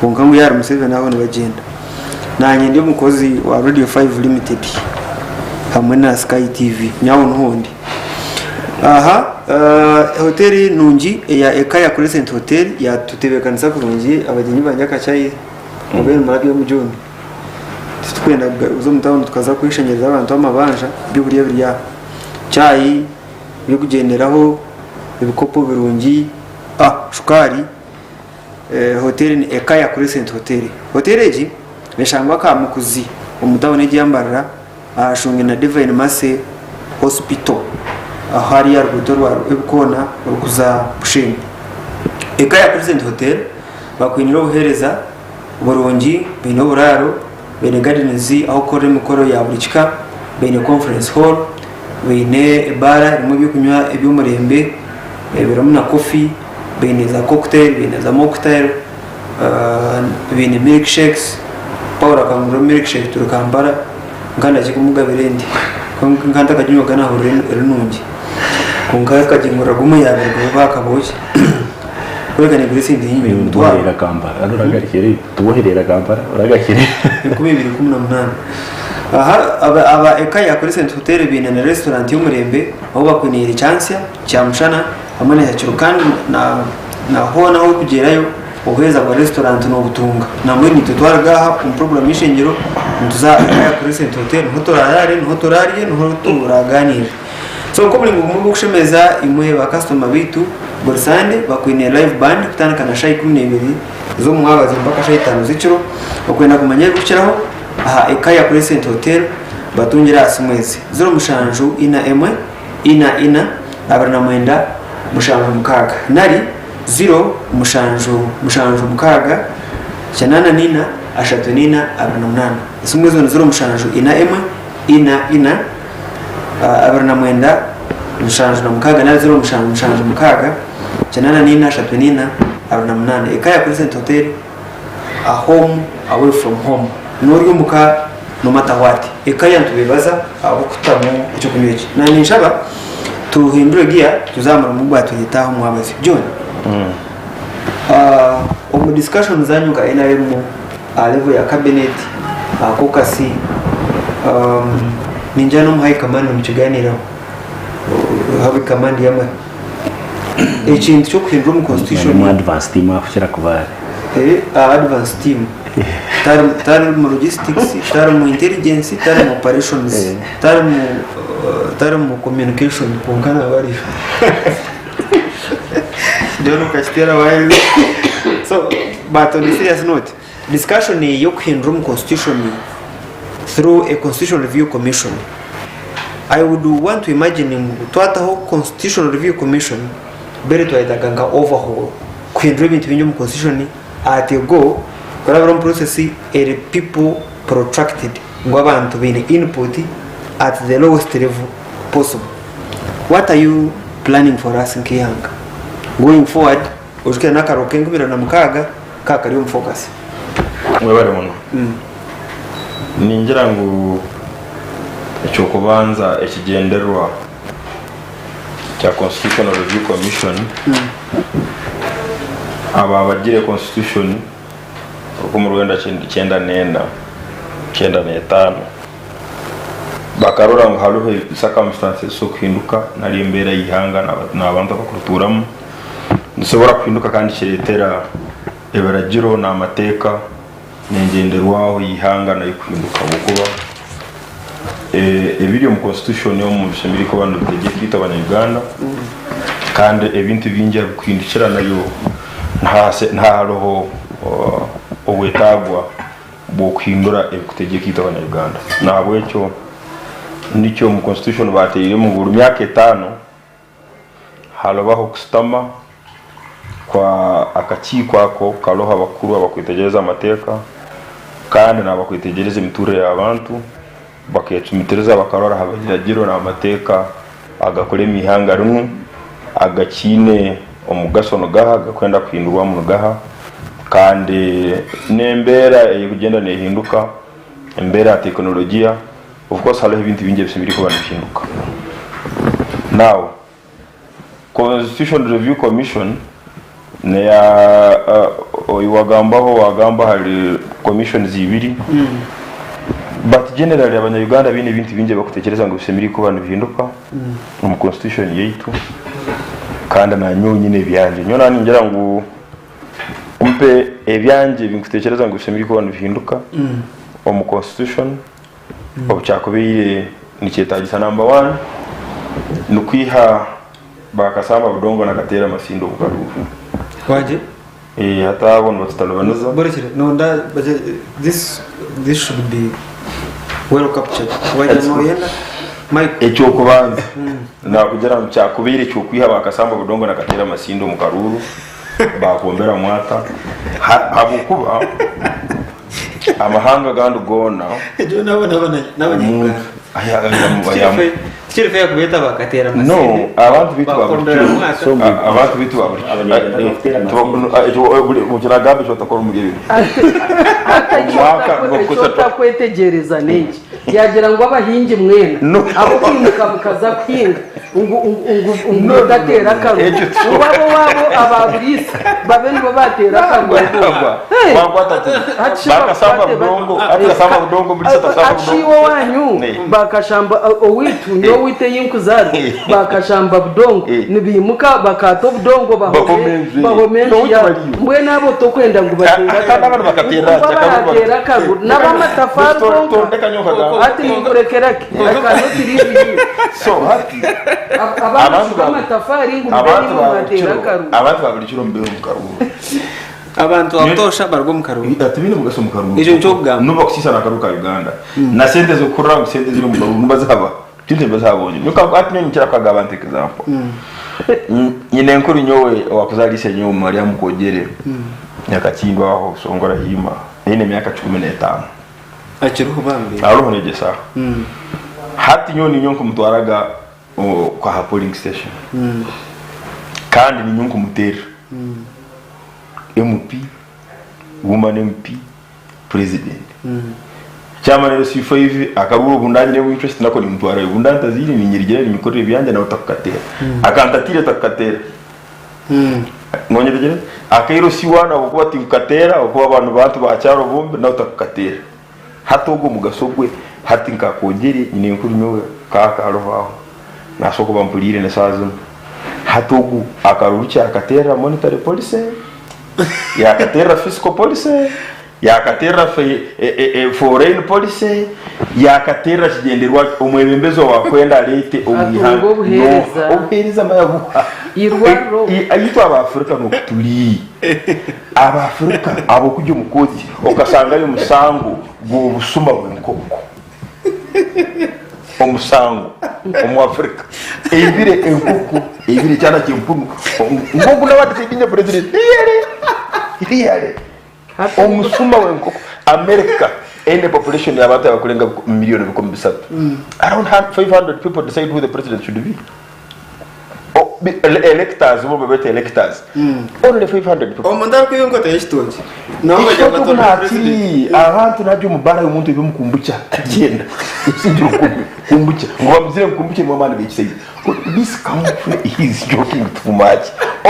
konka ngo yari Museveni naho bagenda nanye ndi mukozi wa Radio 5 Limited hamwe na Sky TV nyawo ntundi hoteli nungi ya Ekaya Crescent Hotel ya tutebekanisa kurungi abagenyi banjaka cyayi mubere marabi yo mujoni twenda uzo mutawo tukaza kwishenyeza abantu amabanja by'uburiye buriya cyayi byo kugenderaho ibikopo birungi shukari hoteli ni Ekaya Crescent Hotel hoteli neshangwa ka mukuzi umutawo n'igiyambarira ashunge na Divine Mercy Hospital ahari ya rutorwa ibukona rukuza bushimwe Ekaya Crescent Hotel bakwinira ubuhereza borongi bino buraro bene gardens aho kore mikoro ya burikika bene conference hall bene bara mu byukunywa iby'umurembe biramu na coffee bene za cocktail bene za mocktail bene milkshakes Paula kanguro milkshake turukambara nganda kikumugabirendi nganda kajinywa kana horunungi kunga kajingura gumu ya bakaboje kwega ni grisi ndi nyinyi mutwara kambara aruragakire tuboherera kambara uragakire 2018 aba Ekaya Crescent Hotel bine na restaurant y'umurembe aho bakwinira chance cyamushana hamwe na cyurukandi na hona aho kugerayo uheza kwa restaurant no gutunga na muri nitutwara gaha mu program Eishengyero ntuza Ekaya Crescent Hotel hotorariye turaganira so ko muri ngo gushemeza imwe ba customer bitu Borsande bakwine live band kutandukana shayi 12 zo mwabaze mpaka shayi 5 ziciro bakwenda kumanya gukiraho Ekaya Crescent Hotel batungira asimwezi zero mushanju ina abarana mwenda mushanju mukaga nari 0 mushanju mukaga chanana nina ashatu nina abarana munana asimwezi 0 mushanju ina abarana mwenda mushanju na mukaga na 0 mushanju mukaga chanana nina ashatu nina abarana munana Ekaya Crescent Hotel a home away from home nuri muka no matter what Ekaya ntubibaza abo kutamu icyo kunyeki na ninshaba tuhindure giya tuzamara mu bwato yitaho mwabazi John mu discussion zanyuka NRM level ya cabinet akokasi ninjano mu high command mu kiganiro habe command yama ikintu cyo kuhindura mu constitution mu advance team afshira kubare advance team tar mu logistics tar mu intelligence tar mu operations tar mu communication kunkana bari John Kastera while so but on a serious note discussion yo kuhindura mu constitution through a constitutional review commission I would want to imagine twataho constitutional review commission bere twayitaganga overhaul kuhindura ibintu binyo mu constitution at a go collaboration process a people protracted ngo abantu bine input at the lowest level possible. What are you planning for us in Kiyanga going forward? Ujike nakaroke ngubira na mukaga kakari mu focus mwebare muno ningira ngo icyo kubanza ekigenderwa cya Constitutional Review Commission aba bagire constitution uko mu Rwanda 9 nenda 1995 bakarora ngo hariho circumstances zo kuhinduka nari imbere y'ihanga n'abantu bakuruturamu dushobora kuhinduka kandi kiretera eberagiro n'amateka n'engenderwaho y'ihanga nayo kuhinduka bukuba ebiri mu constitution yo mu bishimiri ko bantu bitegeka kwita abanyarwanda kandi ebintu binjya kwindikira nayo nta roho obwetagwa bwo kuhindura ebikutegeka kwita abanyarwanda nabwo ecyo nicyo mu constitution bateyire mu buri myaka 5 halabaho kusitama kwa akakiko ako kaloha abakuru abakwitegereza amateka kandi nabakwitegereza imiturire y'abantu bakecumitereza bakarora habagiragiro n'amateka agakora imihanga rumwe agakine omugasono gaha gakwenda kuhindurwamu gaha kandi nembera kugenda nehinduka embera ya teknolojia of course hariho ibintu bingi bisibiri ko banahinduka. Now Constitution Review Commission ne ya wagamba hari commission zibiri but generally abanyarwanda bine bintu bingi bakutekereza ngo bisibiri ko banahinduka mu constitution yetu kandi na nyonyine byanje nyona ningira ngo umpe ebyanje binkutekereza ngo bisibiri ko banahinduka mu constitution obuchakubire nikyetagisa number 1 nukwiha bakasamba budongo nakatera masindo bukarufu waje hata abona batalobanuza borekere no this should be well captured waje no yenda mike echo kubanza na kugera mu cyakubire cyo kwiha bakasamba budongo nakatera masindo mukaruru bakombera mwata abukuba amahanga gandi gona ejo nabona kirife yakubeta bakatera masindo no abantu bitu mu kiragabe cyo takora umugebe mwaka kwetegereza niki yagira ngo abahingi mwene abo kwimuka mukaza kwinga ngo datera karu wabo ababurisa babe nibo batera karu bakasamba budongo muri sata samba achiwo wanyu bakashamba owitu nyo wite yinkuzari bakashamba budongo nibimuka bakato budongo bahomenje mbwe nabo to kwenda ngo batera karu n'abamatafari ati nikurekerake akano tiribi so hati abantu bamatafari ngo batera karu abantu babirikiro mbere mu karu abantu atosha barwo mu karu atibine mugaso mu karu ejo cyo bwa nuba kusisa na karu ka Uganda na sente zo kurra mu sente ziri mu karu mbazaba tinte bazabonye nuko ati nyo cyara kaga abantu example nyine nkuru nyowe wakuzalisha nyowe Maria mukogere nyakachindwa aho songora hima ine myaka 15 achiruho bambe aruho negesa hati nyoni nyonko mutwaraga kwa ha polling station kandi ni nyonko mutera MP woman MP president chama rero sifa hivi akaburo bundanye ne interest nako ni mutwara bundanta ziri ni nyirigere ni mikorere byanje na utakatera akantatire takatera nonye bigere akairo siwana okuba tinkatera okuba abantu bantu bacyaro bombe na utakatera hatogo mugasogwe hati nkakongere nyine nkuru nyowe kaka arovaho nasoko bampulire nesazo hatogo akaruruki akatera monetary policy yakatera fiscal policy yakatera foreign policy yakatera kigenderwa umwebembezo wakwenda lete omwihanga obuhereza mayabuha irwaro ayitwa abafrika no kutuli abafrika abo kujya mukozi okasanga yo musango go busuma bw'enkoko omusango omwafrika ebire enkoko ebire cyana kimpunu ngogo nabati kinye president iyale omusuma w'enkoko America any population y'abantu bakurenga miliyoni 3 around 500 people decide who the president should be electors bo bete electors only 500 people omandara ko yonko tayishitoje naho bajya batora president abantu nabyo mubara y'umuntu bimukumbucha agenda sinjiro kumbucha ngo bamuzire kumbuche mu mwana b'ikiseye this country is joking too much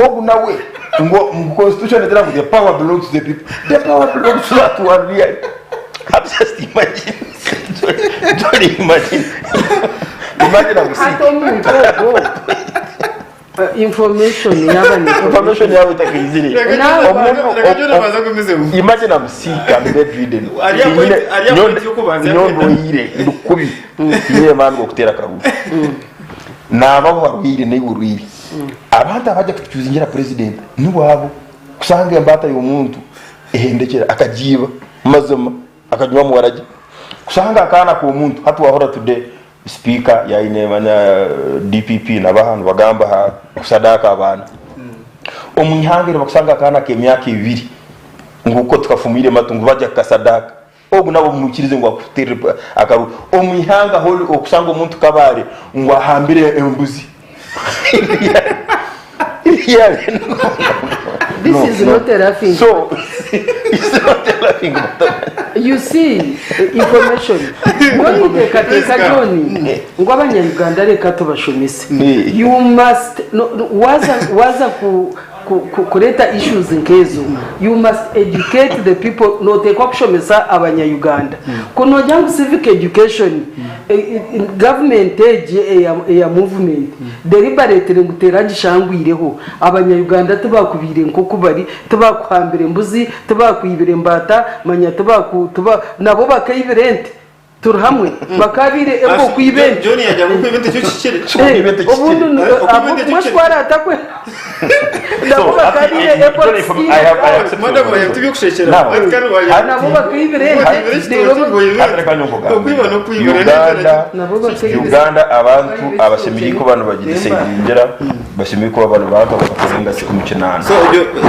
ogu nawe ngo constitution etera the power belongs to the people the power belongs to that one real just imagine. Don't imagine. Imagine I'm sick. Information yawe itakizire. Imagine I'm sick and bedridden. Nyondo ndukubi. Iye manu okutera kabu. Naba warwire ne burwire. Abantu abaje kutuzingira president niwabo kusanga mbata y'umuntu ehendekera akajiba mazoma akanywa mu waraje kusanga akana ku muntu hatu wahora today speaker ya inemanya DPP nabahantu bagamba ha kusadaka abantu omwihangire bakusanga akana k'emyaka 2 nguko tukafumire matungu bajya kasadaka obu nabo mukirize ngo akutere akaru omwihanga holi okusanga umuntu kabare ngo ahambire embuzi. Yeah. This is not a laughing. So it's not a laughing. You see information. Ngo ndekateka John ngo abanyarwanda reka tubashomise. You must waza kureta issues nkezo. You must educate the people no te kwakushomesa abanyarwanda. Kuno jangu civic education government ya movement deliberately muteraje shangwireho abanyarwanda tubakubire nkoko bari tubakwambire mbuzi tubakwibire mbata manya tuba nabo bakayibirente turhamwe bakabire eko kwibente John yajya mu kwibente cyo kikere ubundu mwashwara atakwe nabo bakabire eko madam ya tubyo kushekera nabo bakibirente Uganda abantu abashimiri ko bano bagirisengera bashimiri ko abantu bakakurenga 18. So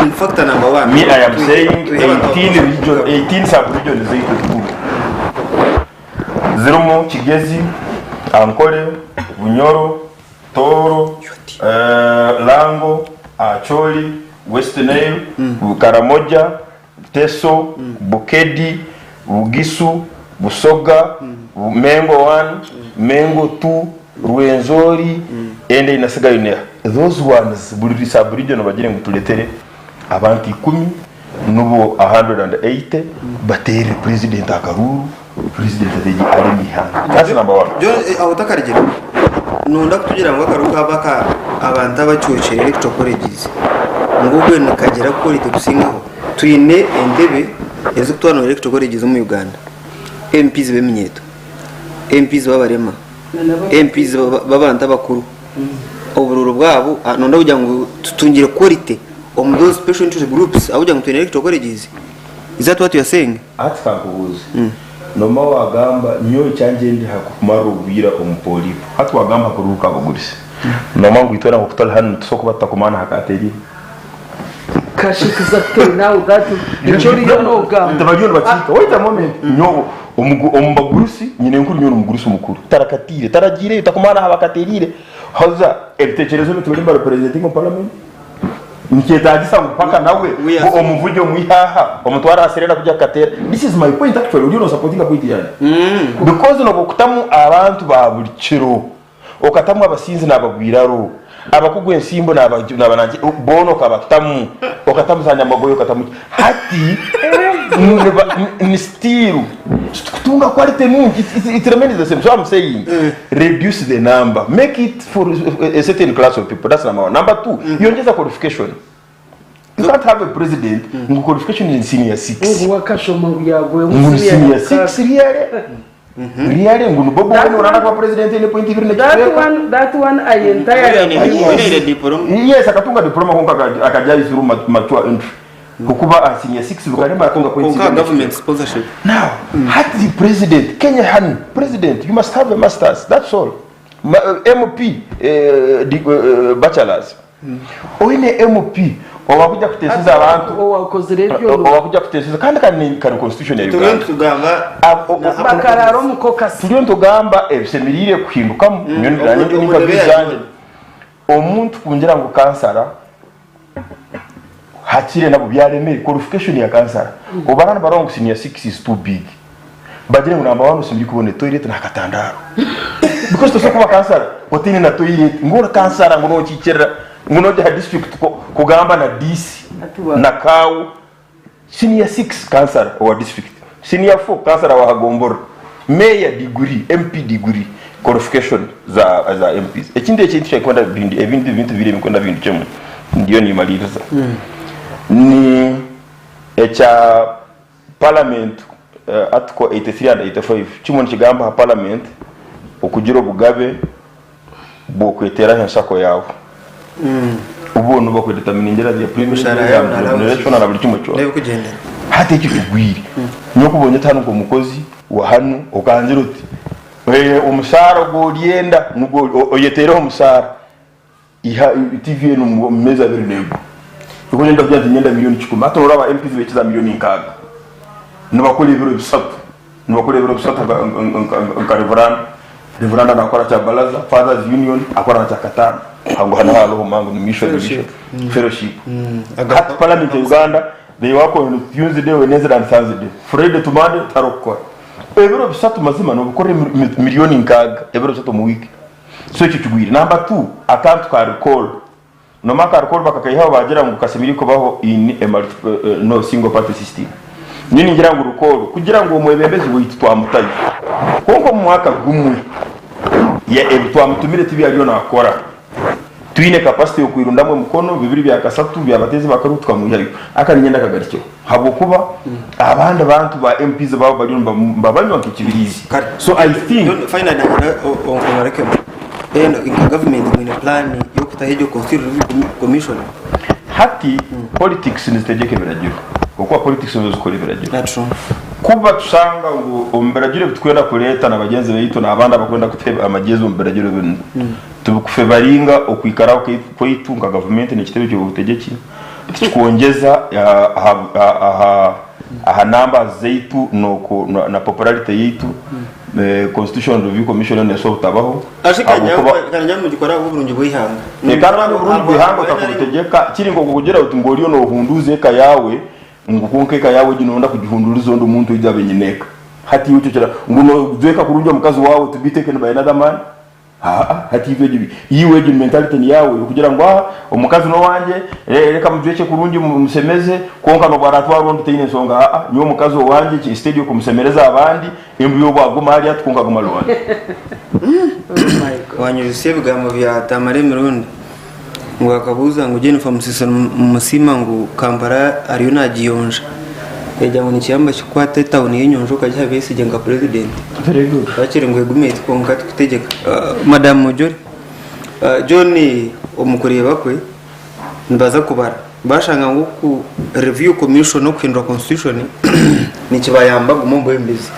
in fact number 1 me I am saying 18 sub-region is equal Zirumu, Kigezi, Ankole, Bunyoro, Toro, Lango, Acholi, West Nile, Karamoja, Teso, Bukedi, Bugisu, Busoga, Mengo 1, Mengo 2, Ruenzori, ende inasiga yunea. Those ones, buri sub-region bagire ngutuletere abantu 10 nubo 180 batere president akaruru president adeji ari mihanga. That's number 1. John awutakarigera nunda kutugira ngo akaruka baka abantu abacyuce electoral colleges ngubwe nakagera ko lite gusingaho tuyine endebe ezutwana electoral colleges mu Uganda MPs beminyeto MPs babarema MPs babanta abakuru obururu bwabo nunda kujya ngo tutungire quality on those special interest groups awujya ngo tuyine electoral colleges. Is that what you are saying? Atikakubuza noma wagamba nyo cyanje ndi hakumaro ubwira umupolipo hatu wagamba kuruka abagurisi noma ngwitona kutola hano tusoko batakumana hakateri kashikiza now that ichori yo no gamba ndabajyo bakika wait a moment nyo umugurisi nyine nkuru nyo umugurisi mukuru tarakatire taragire utakumana habakaterire hoza ebitekerezo bitubimba representing mu parliament Nketagisa mpaka nawe omuvuje mwihaha omutwara aserera kujya katera. This is my point actually. You know supporting a point yani. Because no kutamu abantu ba burikiro okatamu abasinzi nabagwiraro abakugwe nsimbo nabananje bono kabatamu okatamu zanya magoyo okatamu hati ni still kutunga quality nungi it remains the same. So I'm saying reduce the number, make it for a certain class of people. That's number 1. Number 2, you ongeza qualification. You can't have a president who qualification in senior 6 senior 6 really ngunu bobo wano rana kwa president ile point ibiri that one I entirely yes akatunga diploma konka akajayi through mature entry kukuba senior 6 bukarema akonga point government sponsorship. Now at the president Kenya han president you must have a masters, that's all. MP bachelors oine MP owakuja kutesiza abantu owakuja kutesiza kandi kan constitution ya Uganda tugamba bakararo mukokasi turiyo ntugamba ebisemirire kuhinduka nyoni biranye n'inka bizanje omuntu kungira ngo kansara hakire nabo byaremeye qualification ya kansara obana barongo senior 6 is too big bagire ngo namba 1 usimbi kubone toilet na katandaro because to sokuba kansara otini na toilet ngora kansara ngo no kikera ngono ja district kugamba na DC na kawu senior 6 kansara or district senior 4 kansara wa hagombora mayor degree MP degree qualification za MPs ekindi cyakwenda ibintu bire bikwenda bintu cyemo ndiyo ni maliriza ni echa parliament article 83 and 85 kimwe kigamba ha parliament okugira obugabe bwo kwetera nshako yawe ubuntu bwo kwedetamina ingera ya Imishahara yawe na buri kimwe cyo reba kugenda hati iki tugwiri nyo kubonye tano ngo mukozi wa hano ukangira uti umusara go rienda nugo oyeteraho umusara iha TV no meza biri nego uko nenda byanze nyenda miliyoni 10 hato uraba MPs bekiza miliyoni 5 nubakora ibiro bisatu Reverend anakora cha balaza Fathers Union akora cha katana hango hana halo mangu ni mission fellowship at parliament in Uganda they work on Tuesday Wednesday and Thursday Friday to Monday tarokora ebiro bisatu mazima no bukore miliyoni 5 ebiro bisatu mu week so icyo kigwira number 2 account ka recall no maka recall bakakayiha bagira ngo kasemiri ko baho in no single party system nini ngira ngo recall kugira ngo umwebembezi witwa mutayi konko mu mwaka gumwe ya ebitwa mutumire tibi aliyo nakora twine capacity yo kwirundamwe mukono bibiri bya kasatu bya batezi bakarutwa mu yari akaninyenda kagaricyo habo kuba abandi bantu ba MPs babo bari mbabanywa kikibirizi so I think finally on record in government in a plan yo kutahejo constitutional commission hati politics ni stage biragiro kuko politics no zikora biragiro that's true kuba tusanga ngo omberagire bitwenda kuleta na bagenzi bayito na abandi bakwenda kuteba amagezo omberagire bintu tubukufe baringa okwikara kwitunga government ni kitebe cyo butegeki kuongeza aha namba zeitu no na popularity yitu constitution review commission ne so tabaho akanya mu gikora uburungi bwihanga nekara uburungi bwihanga takutegeka kiri ngo kugira utungoriyo no hunduze ka yawe ngukunkeka yawe ginonda kugihundurizo ndo muntu ijya benyineka hati yucyo cyara nguno zweka kurunja mukazi wawe to be taken by another man hati iveje yiwe gi mentality ni yawe kugira ngo umukazi no wanje reka mujweke kurunji musemeze konka no baratwa rondo teine songa nyo mukazi wanje ki studio kumusemereza abandi embuyo bwaguma hali atkunga guma lwanje wanyuze bigambo bya tamare mirundi ngo akabuza ngo Jennifer Musisa musima ngo Kampala ariyo nagiyonja ejya ngo nikiyamba kikwate town yenyonjo kajya besije nga president very good bakire ngo egumete konka tutegeka madam Mujori John omukuriye bakwe ndaza kubara bashanga ngo ku review commission no kwindwa constitution ni kibayamba gumombo embizi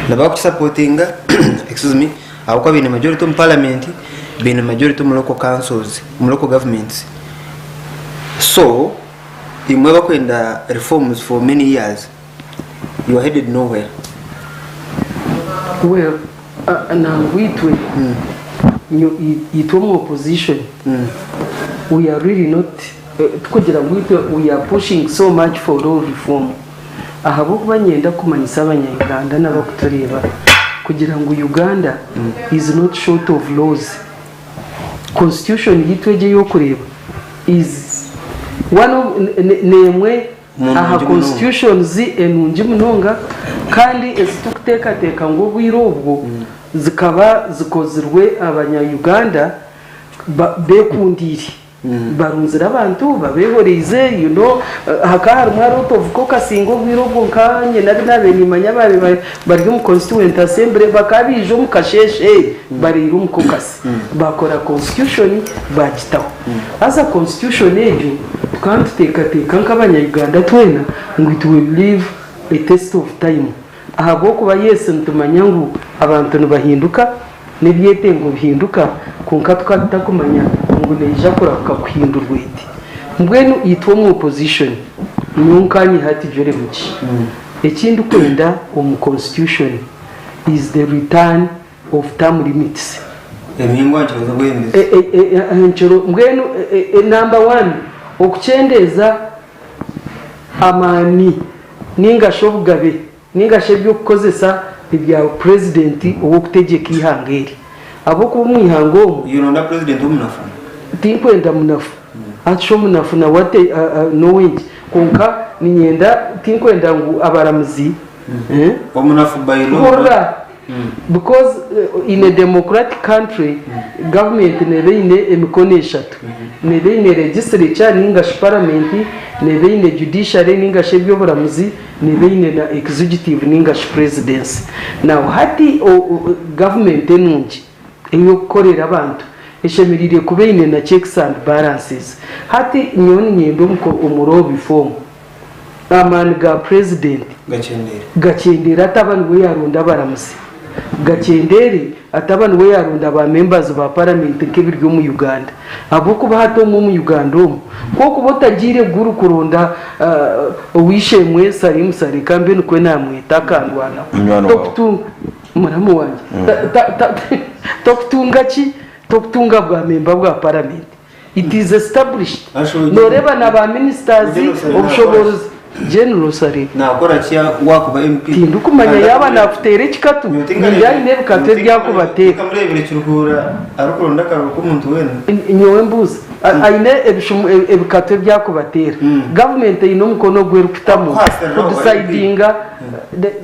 nabako supportinga excuse me akwa bine majority in parliament being a majority of local councils, local governments. So, in the reforms for many years, you are headed nowhere. Well, now it opposition. We are really not. We are pushing so much for all reform. I have nyenda kumanyisa abanyarwanda n'abakutureba kugira ngo Uganda is not short of laws. Constitution yitweje yo kureba is one of nemwe aha constitutions enunji munonga kandi ezitukuteka ngo bwirobwo zikaba zikozirwe abanya Uganda bekundiri barunzira abantu babehorize hakahari mwarot of kokasingo bwirobwo kanye nabe nimanya bari mu constituent assembly bakabije mu kasheshe bari mu kokasi bakora constitution bagitaho asa constitution ejo kandi teka nk'abanya Uganda twena ngo it will live a test of time ahabo kuba yese ntumanya ngo abantu nibahinduka nebyetengo bihinduka kunka tukatakumanya ngo neja kuraka kuhindurwa iti mbwenu yitwa mu opposition nyunkanye hati jore muki ekindi kwenda mu constitution is the return of term limits emingo nchoza gwemeza nchoro mbwenu number 1 okuchendeza amani ninga shobugabe ninga shebyo kukozesa ibya president uwo kutegeka ihangeri abo ku mwihango yonda president umunafu tinkwenda munafu acho munafu na wate no wingi konka ninyenda tinkwenda ngo abaramuzi because in a democratic country government nebeine emikono eshatu nebeine legislature ningashi parliament nebeine judiciary ningashi ebyoburamuzi nebeine na executive ningashi presidency. Now hati government enungi eyokukorera abantu eshemerire kubeine na checks and balances. Hati nyoni nyendo umurobi form amani ga president gachendera atabani we yarunda baramuzi gachendere atabani we yarunda ba members ba parliament nk'ibiryo mu Uganda aboko bahato mu Uganda koko botagire guru kuronda wishemwe Salim Sare kambe nkwe namwe takandwana tokutunga muramu wanje tokutunga bwa member bwa parliament. It is established noreba na ba ministers obushobozi general Sare nakora cya wakuba MP tindukumanya yaba nafutere kikatu njyanye nebukate byakubateka kamurebere cyurugura arukuronda karuko umuntu wena nyowe mbuza aine ebukate byakubatera government ino mukono gweru kutamo kudecidinga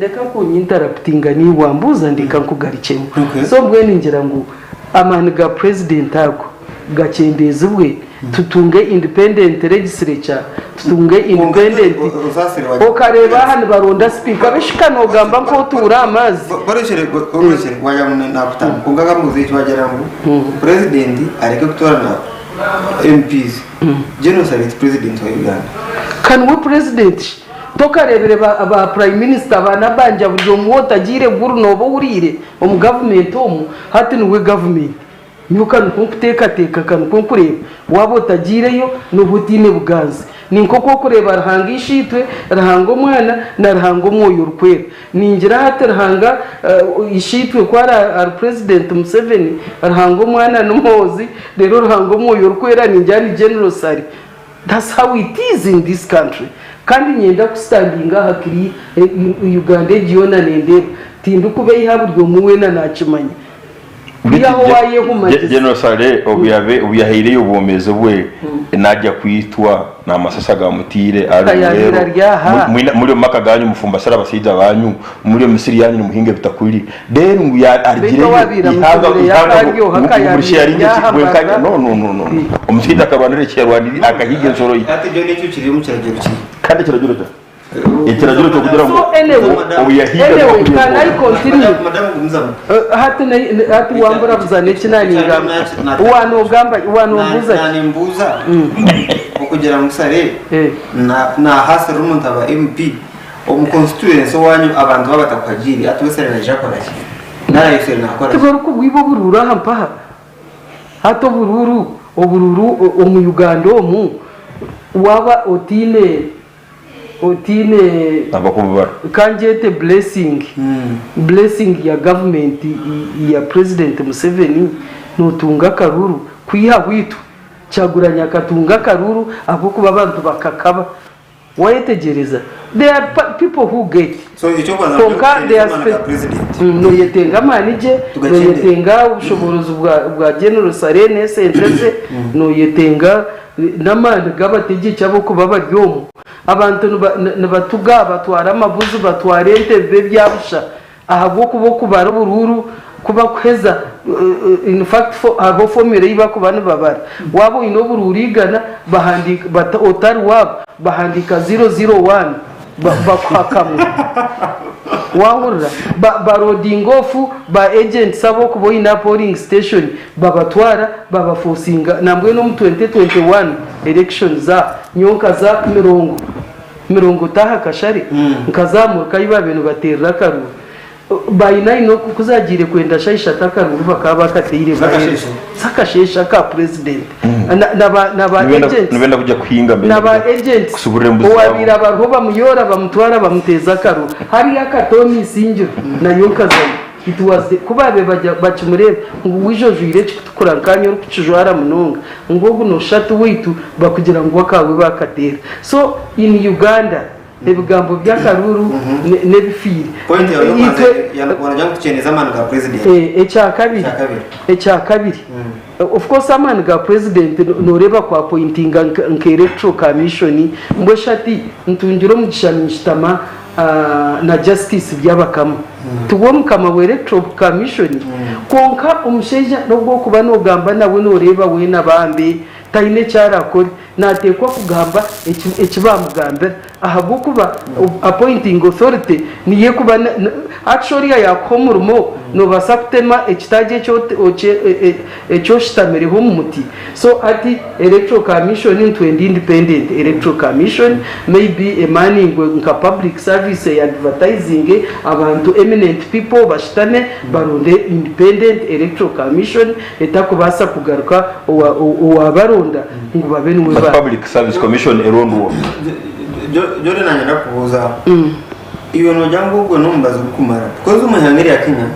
deka kunyinterruptinga ni wambuza ndika nkugarikemo so bweni ngira ngo amaniga president ako gacendeze bwe tutunge independent legislature tutunge independent okareba hano baronda speaker bishikano gamba ko tura amazi bareshere wayamune nakutana kungaga muzi wagera ngo president areke kutorana MPs genocide president wa Uganda kan we president tokarebere ba prime minister banabanja buryo mwotagire guru nobo urire mu government hati ni we government nyukana kunteka kan kunkureba wabo tagireyo n'ubutine buganze ninko kureba rahangishitwe rahango mwana na rahango moyo rukwera ningira hata rahanga ishitwe kwa president Museveni rahango mwana n'umuhozi rero rahango moyo rukwera ninjani general Sare. That's how it is in this country. Kandi nyenda kustandinga hakiri Uganda giona nende tindukube ihabiryo muwena nakimanya General Sare obuyahire ubumezo bwe najya kwitwa na masasa ga mutire ari muri maka ganyu mufumba sara basida banyu muri misiri yanyu muhinge bitakwiri then ngo arigire ihanga share ingwe no umutida karwanire cyarwaniri akahige nsoro ati byo nicyo kiri mu cyaragiro ki kandi kiragiro ikiragiro cyo kugira ngo uyahiga can I continue madam gumzamu hati wambura buzane kinaninga wanogamba mbuza okugera mu Sare na hasa rumuntu aba MP omu constituency wanyu abantu babatakagiri atwese na jakora ki nara yese nakora tugoro kubwibo bururu hampaha hato bururu omu Uganda waba otine abakubara kanjete blessing ya government ya president Museveni nutunga karuru kwiha witu cyaguranya katunga karuru abuko babantu bakakaba wayetegereza. There are people who get so icyo kwanza president no yetenga manije no yetenga ubushobozi bwa general Sare n'esenteze no yetenga namande gabatege cyabo ko babaryomo abantu nabatuga batwara amabuzu batwarente bebyabusha ahubwo kuboko barabururu kuba kweza in fact abo formula iba ku bana babara wabo ino bururigana bahandika otari wabo bahandika 001 bakwakamwe wahurra barodingofu ba agent sabo kubo ina polling station babatwara babaforcinga nambwe no mu 2021 election za nyonka za mirongo taha kashari nkazamuka ibabenu baterera karu bayina ino kuzagire kwenda shaisha takaru bakaba katire sakashesha ka president na agent nibenda kujya kuhinga mbere na agent wabira baroba muyora bamutwara bamuteza karu hari akatomi sinjo na yonkazana ituwaze kubabe bacumurebe ngo wijojwire tukura kanyo kucijwara munonga ngo no shatu witu bakugira ngo wakawe bakatera. So in Uganda ebigambo byakaruru nebifiri point yanakubona kucheneza amana ga president echa kabiri of course amana ga president noreba kwa pointinga nke electoral commission mbwe shati ntungiro mugishamishtama na justice byabakama tuwo mukama we electoral commission konka umusheja nubwo kuba no gamba nawe no reba we nabambe taine cyarakore natekwa kugamba ekibamugambira ahabwo kuba appointing authority niye kuba actually yakomurmo no basakutema ekitaje cyo shitamereho mu muti so ati electoral commission into independent electoral commission maybe emani nka public service advertising abantu eminent people bashitane baronde independent electoral commission etakubasa kugaruka wabaronda ngo babe n'uwe ba public service commission erondo jore nanyira kubuza iyo no jango gwo numbaza kumara kozo umuhangeri ya Kenya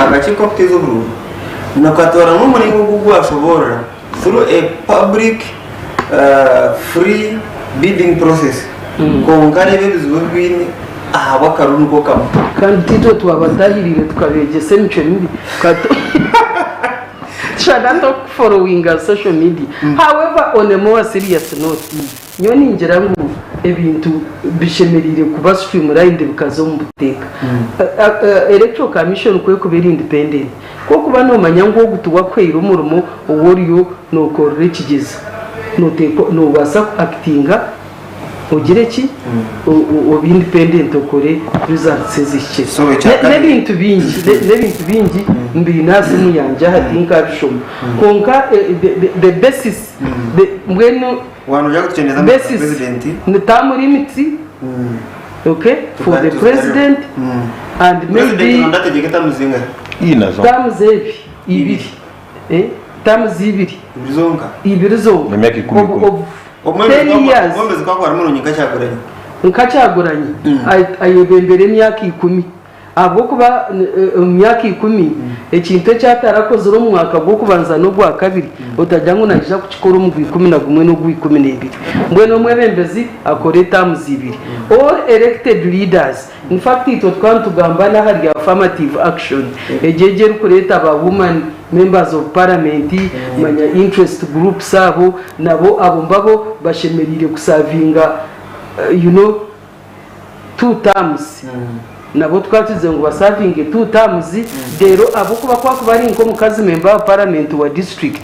agaciko kutezo buru nakatora n'umuri gwo ashobora through a public free bidding process ko ngare bebizo bwini aha bakarunu ko kama kandi tito twabatahirire tukabegese mico mibi not following social media. However, on a more serious note, nyoni ngira ngo ebintu bishemerire kuba stream line bikazo mbuteka. Electoral commission kwe kubera independent. Ko kuba no manyango gutuwa kwera umurumo woriyo no korre kigeza. No teko no basa actinga ugire ki obi independent okore results zishye n'ebintu bingi mbinasi muyanja hatinka bishomo konka the basis mweno wanu ya kuteneza president ni term limits okay for the president and maybe ndategeka muzinga inazo terms ibiri terms ibiri ibizonga imyaka 10 10 years omeze kwa kwa rumuntu nkacyaguranye ayobembere imyaka 10 abo kuba imyaka 10 ekintu cyatarakoze ro mwaka bwo kubanza no gwa kabiri utajyango najija kukikora mu 11 no 12 mbwe no mwebembezi akore terms ibiri all elected leaders in fact ito twantugambana hari affirmative action ejeje rukureta aba women members of parliament manya interest groups abo nabo abo mbabo bashemerire kusavinga you know 2 terms nabo twatuze ngo basavinge 2 terms rero abo kuba kwakubari nko mukazi member of parliament wa district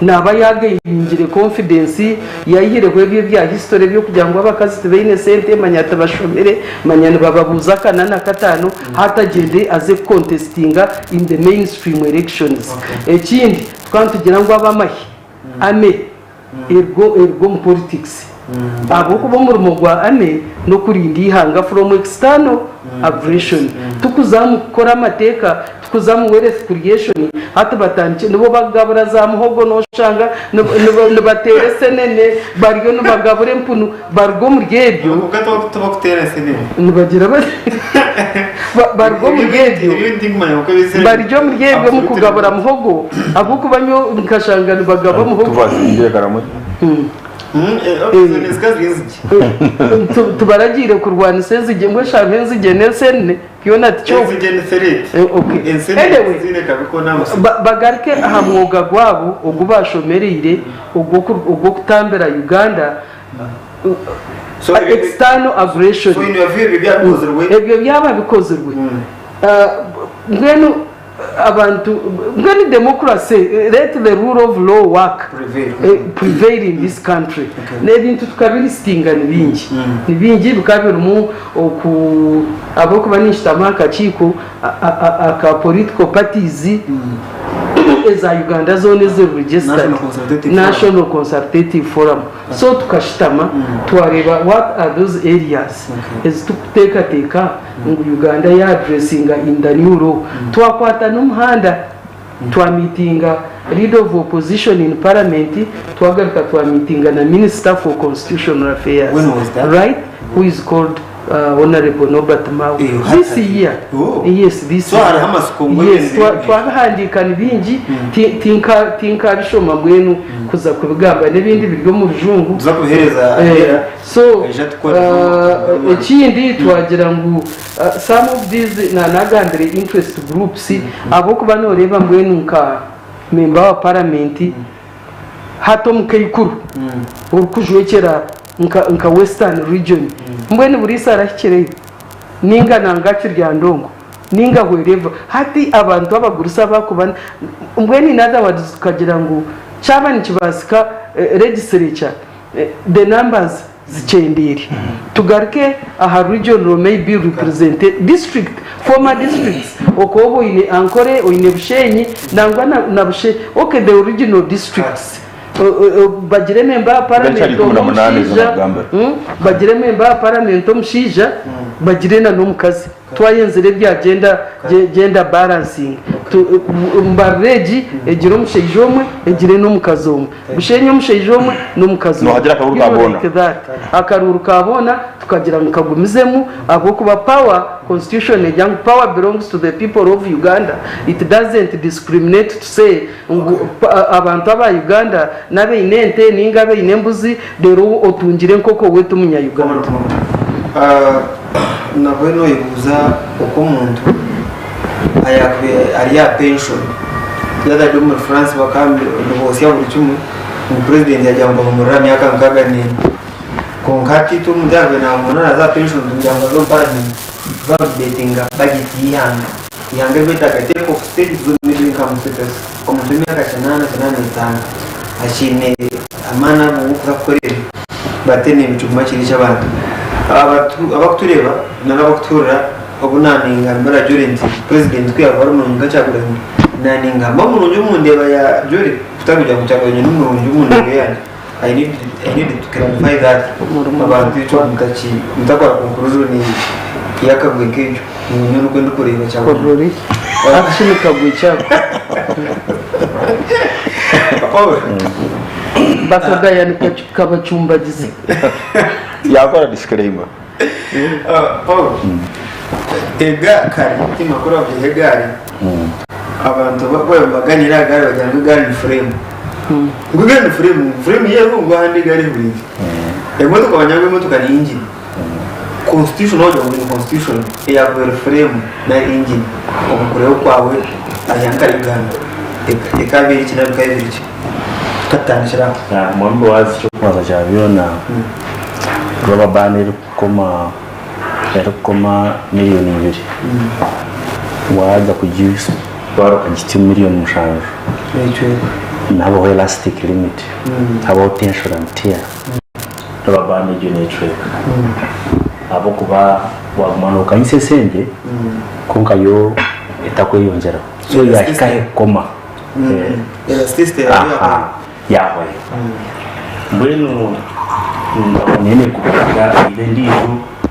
naba yagayingire confidence yayire kwebye bya history byo kugira ngo abakazi tebene sente manyata bashomere manyana bababuza kanana katano hatagende aze contestinga in the mainstream elections ekindi twantugira ngo abamahi ame ergo mu politics abo kuba mu rumugwa ane no kurindi hanga from external aggression tukuzamukora amateka tukuzamu wealth creation hata batanche nibo bagabura za muhogo no shanga no batere senene bariyo no bagabure mpunu bargo muryebyo ukato tubakutera senene nibagira bargo muryebyo bariyo muryebyo mu kugabura muhogo abo kubanyo nkashanga nibagaba muhogo tuvazingiye karamo tubaragire kurwana senzige ngwe shavenzi genelsene yona tyo bagarke aha mwoga gwabo ogubashomerire ogwo kutambera Uganda so external aggression so in your view ebyo byaba bikozerwe ngweno abantu ngani democracy let the rule of law work prevail in this country nebintu tukabiri stingana bingi bikabira mu oku aboko banishitamaka chiko aka political parties eza Uganda zone ze registered National Consultative Forum so tukashitama twareba what are those areas is tukuteka Uganda ya addressinga in the new law twakwata n'umuhanda twa meetinga leader of opposition in parliament twagaruka twa meetinga na minister for constitutional affairs right who is called Honorable Norbert Mau this year yes this so yes twahandika nibingi tinka bishoma mwenu kuza kubigamba nebindi biryo mu rujungu za kuhereza so ekindi twagira ngo some of these nagandire interest groups abo kuba no reba mwenu nka member wa parliament hato mukayikuru urukujwekera nka western region mbwene buri sara hikireye ninga nangachi rya ndongo ninga wherever hati abantu babagurusa bakubana mbweni naza wadukagira ngo cyaba nikibasika legislature the numbers zichenderi tugaruke aha regional may be represented district former districts okobo ine ankore ine bushenyi nangwa na bushe okay the original districts bagire memba parliament omushija bagire memba parliament omushija bagire na nomukazi twayenzere bya gender balancing mbareji egire omushija omwe egire nomukazi omwe bushenye omushija omwe nomukazi no hagira akaruru kabona akaruru kabona tukagira mukagumizemu abo kuba power constitution young power belongs to the people of Uganda. It doesn't discriminate to say abantu aba Uganda nabe inente ninga be inembuzi dero otungire nkoko wetu munya Uganda. Nabwo yibuza uko umuntu ariya pension yada do muri France bakambe bose ya buri kimwe mu president yajyamba mu myaka nkagane konkati to mudave na mona za pension njyamba zo parliament validatinga budget yanga beta ka take of state zo middle income status omuntu myaka 85 ashine amana mu kuzakorera batene bichuma kiri cy'abantu abakutureba n'abakutura obunaninga mbara jurenti president kwiyavara umuntu cyaguranye naninga bamununje umundeba ya jure kutakuja kuchaganya n'umurunje umundebe yani I need to clarify that abantu cyo mutakora conclusion ni yakagwe kenjo umuntu kwenda kureba cyangwa korori actually kagwe cyako Paul bakagaya nikabachumbagize yakora disclaimer Paul ega kari tima kora byegari abantu bakwe baganira gari bajyanga gari frame ngugende frame yego ngo handi gari buri emoto kabanyanga emoto kari engine constitution no ngo constitution ya frame na engine okukureo kwawe ayanga Uganda ekabiri kinaruka ibiri katanishira mwambo wazi cyo kwaza cyabiona roba banner koma miliyoni 2 waza kujisa baro kagiti miliyoni mushanjo nabo elastic limit abo tension tier roba banner genetric abo kuba wamanuka insesenge kunkayo etakweyongera so yakikahe koma elasticity yawe mbwenu nene kupiga ile ndizo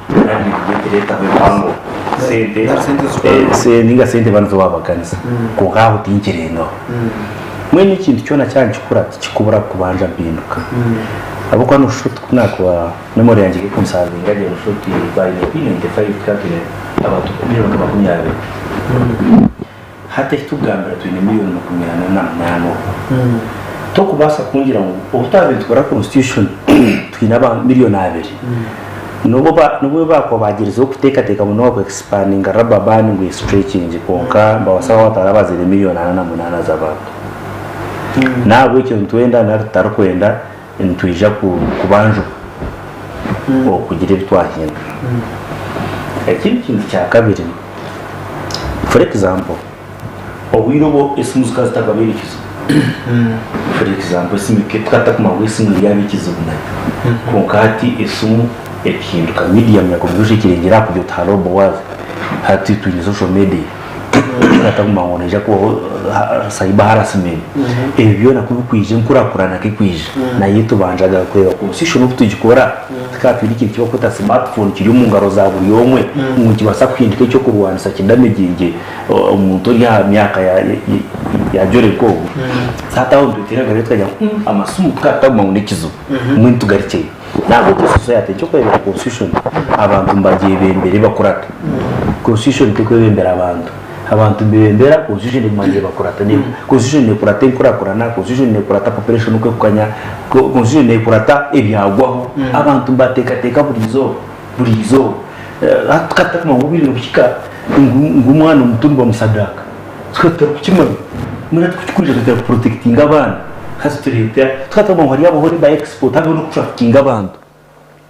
nani kujetereta mipango sente ninga sente bantu babakanisa kugaho tinjireno mwene ikintu cyona cyanjukura kikubura kubanja binduka abo kwa nushut kunakwa memory yanjye kunsabe ngaje nushut by 95 kakire abantu miliyoni 20 hata kitugambira tuni miliyoni 28 tokubasa kungira ngo ubutabe twara constitution twinaba miliyoni 2 nubo bako bagirizo kutekateka mu no expanding rubber band ngo stretching konka mbawasaba watarabaze miliyoni 8 z'abantu nabo ikintu twenda ntarkwenda ntwija kubanjo kugira bitwahina ikintu cya kabiri for example owirobo esimuzuka zitakabirikizo for example simike twatakuma wesimu yabikizo buna konkati esumu ekinduka medium yakubuje kirengera kujyo taro Boaz hati twini social media atakuma ngoneja ko cyber harassment ebyo nakubikwije nkurakurana kikwije na yetu banjaga kweba constitution okutugikora twapiriki cyo kota smartphone kiri mu ngaro za buri yomwe mu kibasa kwindike cyo kurwanisa kidamejinge umuntu ya myaka ya jore ko sata on dutira gare twajya amasumu twataguma unikizo mwintu tugarike nabo society cyo kweba constitution abantu mbagiye bembere bakurata constitution tekwebembera abantu bibendera constitution imanje bakurata ni constitution ne kurata inkurakurana constitution ne kurata population uko kukanya constitution ne kurata ebyagwaho abantu bateka burizo atkata mu bubiri n'ubukika ngumwana umutumba musadaka twatera kukimwe muri tukurije tuta protecting abantu hasiturite twataba ngo yabo hori ba export habe no trafficking abantu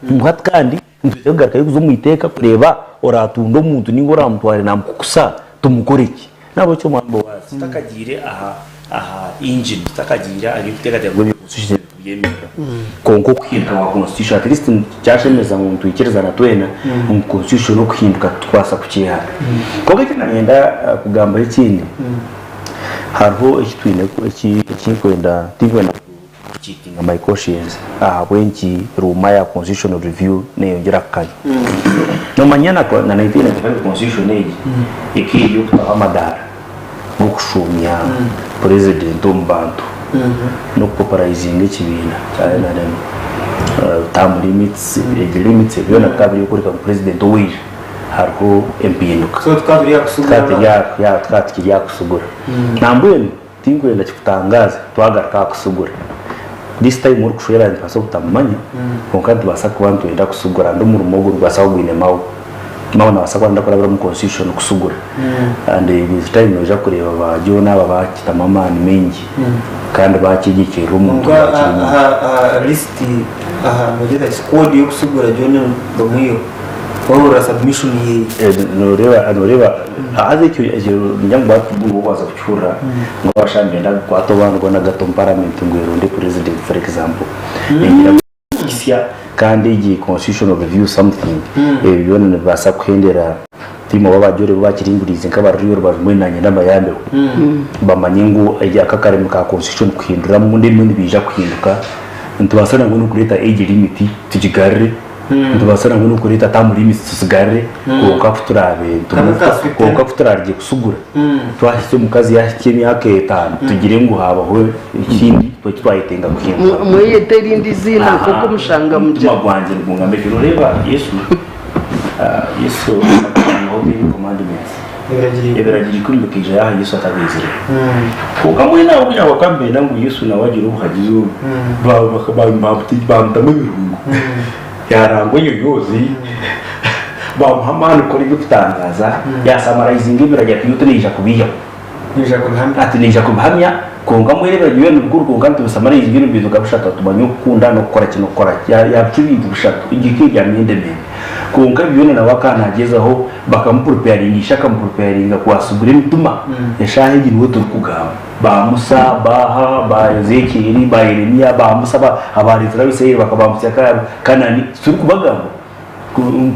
muhat kandi ndugaruka yuzo muiteka kureba oratunda omuntu ninga oramutware namukukusa tumukoreki nabo cyo mwambo wazi takagire aha engine takagira ari kutekatya ngo constitution byemera konko kuhinduka wa constitution at least cyashemeza mu twikiriza na twena mu constitution no kuhinduka twasa kukiha konko kinagenda kugamba ikindi hariho ekitwine ekikwenda tigwenda cheating my conscience wenki ruma ya constitutional review neyongera kanya no manyana ko na 1995 constitution age ikiri yokutaha madara okushumya president ombantu no popularizing ekibina cyane term limits byona kabiri kurika president owije hariho empinuka so tukabiri ya kusugura nambwe tingwenda kikutangaza twagaruka kusugura this time muri kushera ntasa kutamanya konkanti basa kubantu enda kusugura ndo muri mogo rwasa gwine mawo na basakwa ndakora mu constitution kusugura and this time noja kureba bajona babakita mamani mengi kandi bakigikira umuntu list mugeza squad yo kusugura jona bamuyo ora submission ye noreba aze cyo nyangwa kubu waza kuchura ngo bashambe ndakwato bantu na gato parliament ngwero ndi president for example isya kandi igi constitutional review something yone basa kuhendera timo babajore bakiringurize nk'abariyo bamwenanye n'amayambe bamanyengo ajya kakaremu ka constitution kuhindura mu ndimi bija kuhinduka ntubasana ngo nukureta age limit tugigarre ntubasana ngo nukureta term limit tusigare ko kuturarije kusugura twashyize mu kazi yashye myaka 5 tugire ngo habaho ikindi twayitenga kuhindura mwe terindi zina koko mushanga muje magwanje rwungambe reba Yesu commandments eberagira ikumbukiza ya Yesu atabizire ukamwe nawe kugira wakambe nangu Yesu nawagira uhagizo bamtamibirungu yarango yoyozi bamuhamana kuri gutangaza ya summarizing ibiragira kuyuto nija kubiya nija kubihamya konga mwere bagiye n'ubwo kandi tusamarize ibintu bizuka bushaka tumanyo kunda no gukora kino gukora ya kibindi bushaka igiki ya myendeme konga biyone na wakana agezaho bakamupreparingisha kamupreparinga kwasugura imituma yashahe ginwe turukugamba ba Musa ba Ezekiel ba Yeremia ba Musa abarizira bise bakabamusya kanani turi kubagamba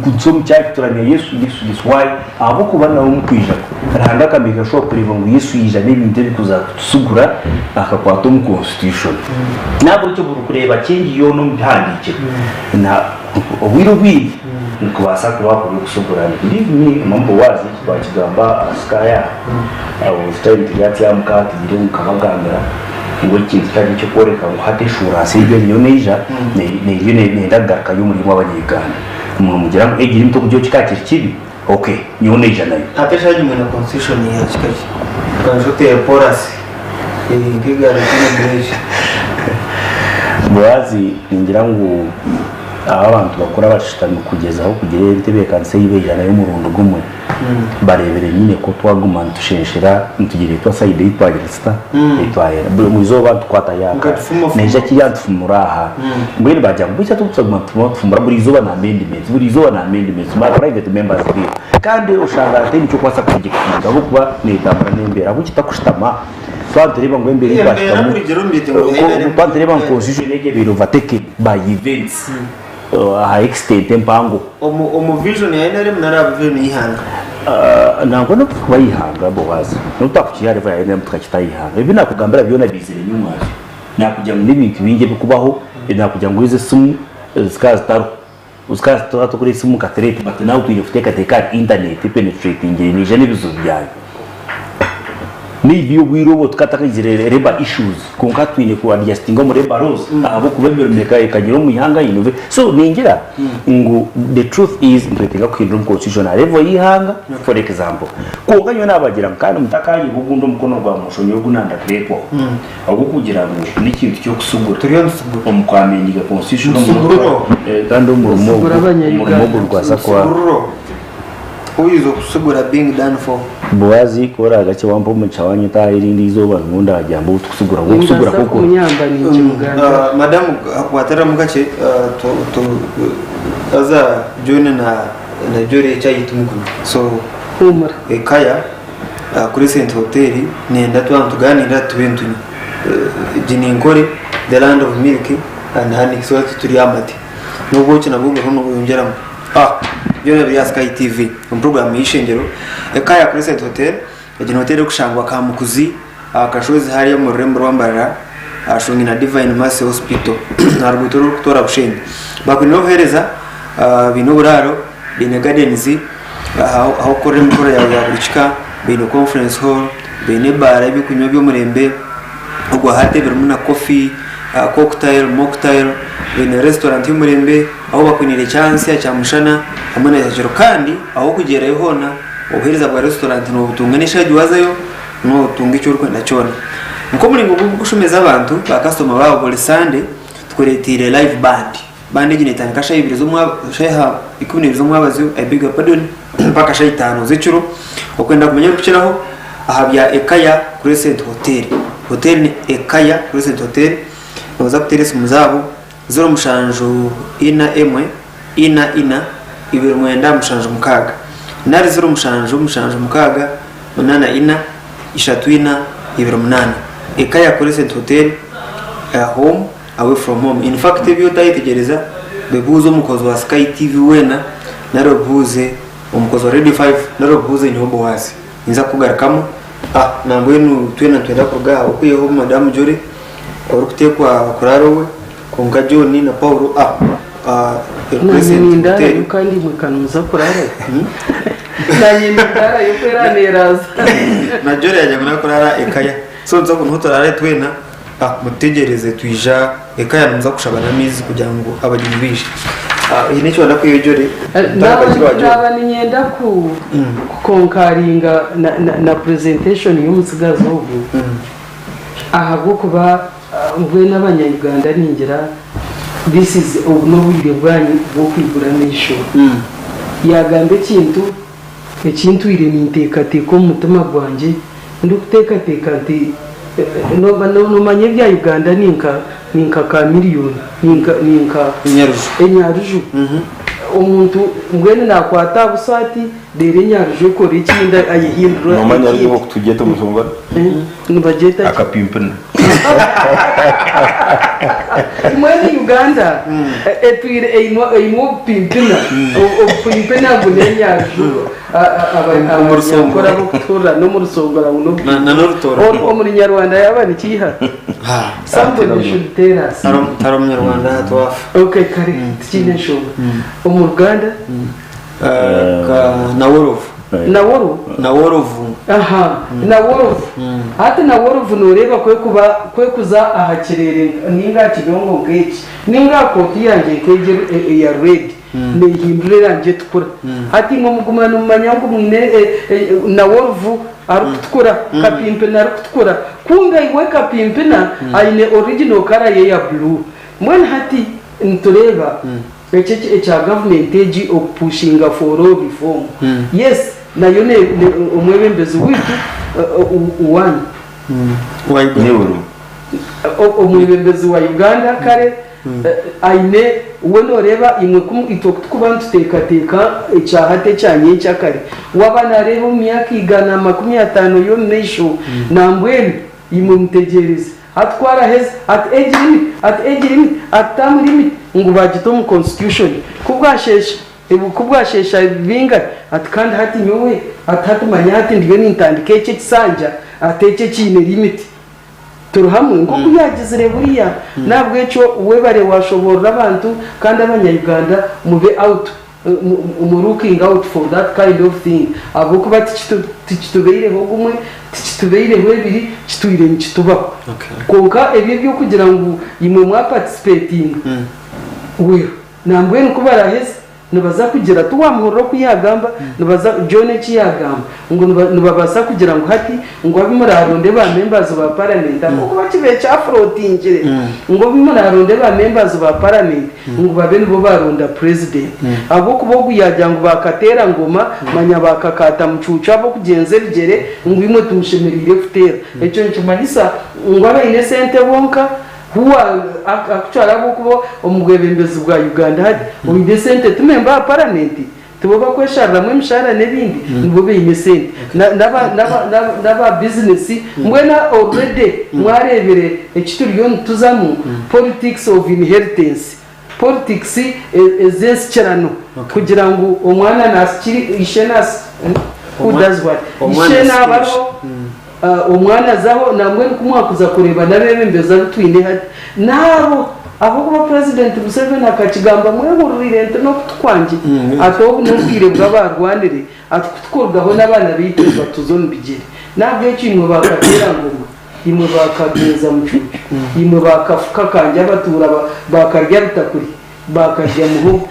kutsoma cyakituranya Yesu why abo kubana umukwisha randa kamika sho privo ngo Yesu yija n'ibindi bikuzasugura akakwata mu constitution nabo cyo kureba kingi yo no mpandike na owirubi nkubasa kuba kusugura ndivini mambo wazi twakigamba askaya abo style yati amkati biri mukabagambira ngo kintu cyari cyo koreka ngo hateshura sibyo niyo neja ne ndagaruka y'umurimo w'abanyigana umuntu mugira ngo egira imito kujyo kikakira kibi okay niyo neja nayo ateshaje mu constitution ya kikaje kanjote porasi ngigara kinebreje Boazi ngira ngo abantu bakora bashitana kugeza aho kugera intebe kanse yibejana yo murundo gumwe barebere nyine ko twagumana tushenshira ntugire twa side itwageresta itwahera mu izoba twata yaka neje kiyatfumuraha mbere bajya bucya tutsaguma tfumura buri izoba na amendments ma private members bill kandi ushanga ateni cyo kwasa kugikunda aho kuba netambara nembera aho kitakushitama twatereba ngo imbere bashitamo twatereba ngo constitution ege biro vateke by events extent empango vision ya NRM na vision yihanga ntabwo no kubayihanga Boaz nutakukiyare va NRM tukakitayihanga ibi nakugambira byona bizere nyuma nakujya mu n'ibintu binge bikubaho nakujya ngo ize sumu uskaza to kuri sumu katerete but now tuye futeka teka internet penetrating nije n'ibizo byayo nibiyo bwirobo tukatakizire reba issues konka twine ku adjusting mu reba rose abo kubemera meka ikagiro mu yihanga inove so ningira ngo the truth is ntwetenga kwindura constitutional level yihanga for example konka nyo nabagira kandi mutakaye bugundo mukono rwa mushonyo yo gunanda kreko ahubwo kugira ngo n'ikintu cyo kusugura turiyo nsugura umukwamenyiga constitution kandi umurimo rwa sakwa uyizo kusugura being done for Boazi kora gace wampo mucawanyu tayirindi izoba ngunda ajambo kusugura koko munyambani cy'umuganda madam akwatara mugace to aza join na naryo rero cyayitumukuye so humura ekaya kuri Saint Hotel nenda tuganira tubentunye jiningore the land of milk and honey so turi amati nubwo cyo nabwo no yongeramo yo ya Sky TV mu program y'Eishengyero ekaya kuri Saint Hotel ejina hotel kushangwa kamukuzi akashozi hari mu rembo rwambara ashungi na Divine Mercy Hospital narugutoro kutora bushende bakwinohereza bino buraro bine gardens aho kore mukora ya Burchika bine conference hall bine bara bikunywa byo murembe ubwo hatebera muna coffee cocktail mocktail bine restaurant y'umurembe aho bakwinire chance ya chamushana hamwe na jero kandi aho kugera yehona uhereza bwa restaurant no butunganisha jwazayo no tunga icyo rukwenda cyone muko muri ngo gushumeza abantu ba customer babo buri Sunday tkuretire live band gine tankasha ibirizo mwa sheha ikubinirizo mwabazo I beg your pardon mpaka shayitano zicuro okwenda kumenya kuciraho ahabya ekaya kuri Saint Hotel ni ekaya kuri Saint Hotel noza kuteresa muzabo zero mushanju ina emwe ina ibiro mwenda mushanju mukaga nari zero mushanju mukaga munana ina ishatu ina ibiro munana ekaya kuri Saint Hotel home away from home in fact byo tayitegereza bebuzo mukozi wa Sky TV wena narobuze umukozi wa Radio 5 narobuze ni Boaz inza kugarakamo nambwenu twenda kuruga ukuyeho Madam Jore orukutekwa kurarowe konga John na Paulo president hotel kandi mukanuza kurara nanye ndara yo kweraneraza na Jore yajya kurara ekaya so nzo kuntutorare twena mutegereze twija ekaya nza kushabana mizi kugira ngo abageni bishi iyi nicyo ndakuyejore ndaba ninyenda ku konkaringa na presentation y'umusigazo ubu ahubwo kuba mwe n'abanyarwanda ningira this is no wire bwanyu bwo kwigura n'isho yagambe ikintu ire nintekateko mu mutima gwanjye ndikutekateka nti no manye bya Uganda ninka ka miliyoni ninka enyaruju umuntu ngwene nakwata busati dere nyaruju ko rikinda ayihindura no manye ari bwo tugete muzunga nubageta akapimpana mwene Uganda etwire eyimo pimpina pimpina bunenyaruju abarusombora bukutura no mu rusongora uno na norutoro muri Nyarwanda yabana kiha somebody should tell us taro Nyarwanda twafa okay kare tikine show mu Uganda na worovu hata na worovu noreba kwe kuza ahakirere ninga kidongo ngeki ninga koti yanjye kegere ya red nehindurira nje tukura hati ngo mugumana umanyango mwine na worovu arukutukura kapimpena arukutukura kunga iwe kapimpena aine original kara ya blue mwen hati ntureba echa government eji pushing for all reform yes na yone umwebembezi witu uwani umwebembezi wa Uganda kare aine uweno reba imwe kubantu tekateka echahate cyanye cyakare wabana reba myaka igana 50 yo nesho nambweni imwe mutegereza atwara heza at age limit at term limit ngo bagito mu constitution kubwashesha binga atkandi hati nyowe atatu manyati ndiwe nintandike cye kisanja ateke kine limit turuhamwe ngo kuyagizire buriya nabwo eco webare washobora abantu kandi abanyarwanda mube out looking out for that kind of thing abo kuba tikitubeire ho gumwe tikitubeire ho bibiri kitwire nikitubaho konka ebyo byo kugira ngo imwe mwa participating we nambwe nkubara heza nibaza kugira tuwamhoro kuyagamba nibaza John kiyagamba ngo nibabasa kugira ngo hati ngo abimuraronde ba members ba parliament kuko bakibe cha floatingire ngo bimuraronde ba members ba parliament ngo babe nibo baronda president abo kubogu yajya ngo bakatera ngoma manya bakakata mucucu abo kugenze rigere ngo imwe tumushemerire futera eco nkimanyisa ngo aba innocent bonka huwa actually abo kubo omugwebembezi bwa Uganda hadi indecent tumemba parliament tuboga kwesharira mwe mshara nebindi nibo beyine sente n'aba business mwena already mwarebere ekituriyo tuzamu politics of inheritance politics ezescherano kugira ngo umwana nasikiri ishenas who does what ishena abaro umwana zaho namwe kumwakuza kureba nabebe mbeza bitwine nabo aho kuba president Museveni akakigamba mwebururire no kutwange atobu n'ubwire bw'abarwanire atutkorgaho n'abana bitezwa tuzone bigere nabyo kintu bakatera ngoma imwe bakageza mu cyucu imwe bakafuka kanje abatura bakarya bitakuri bakarya muho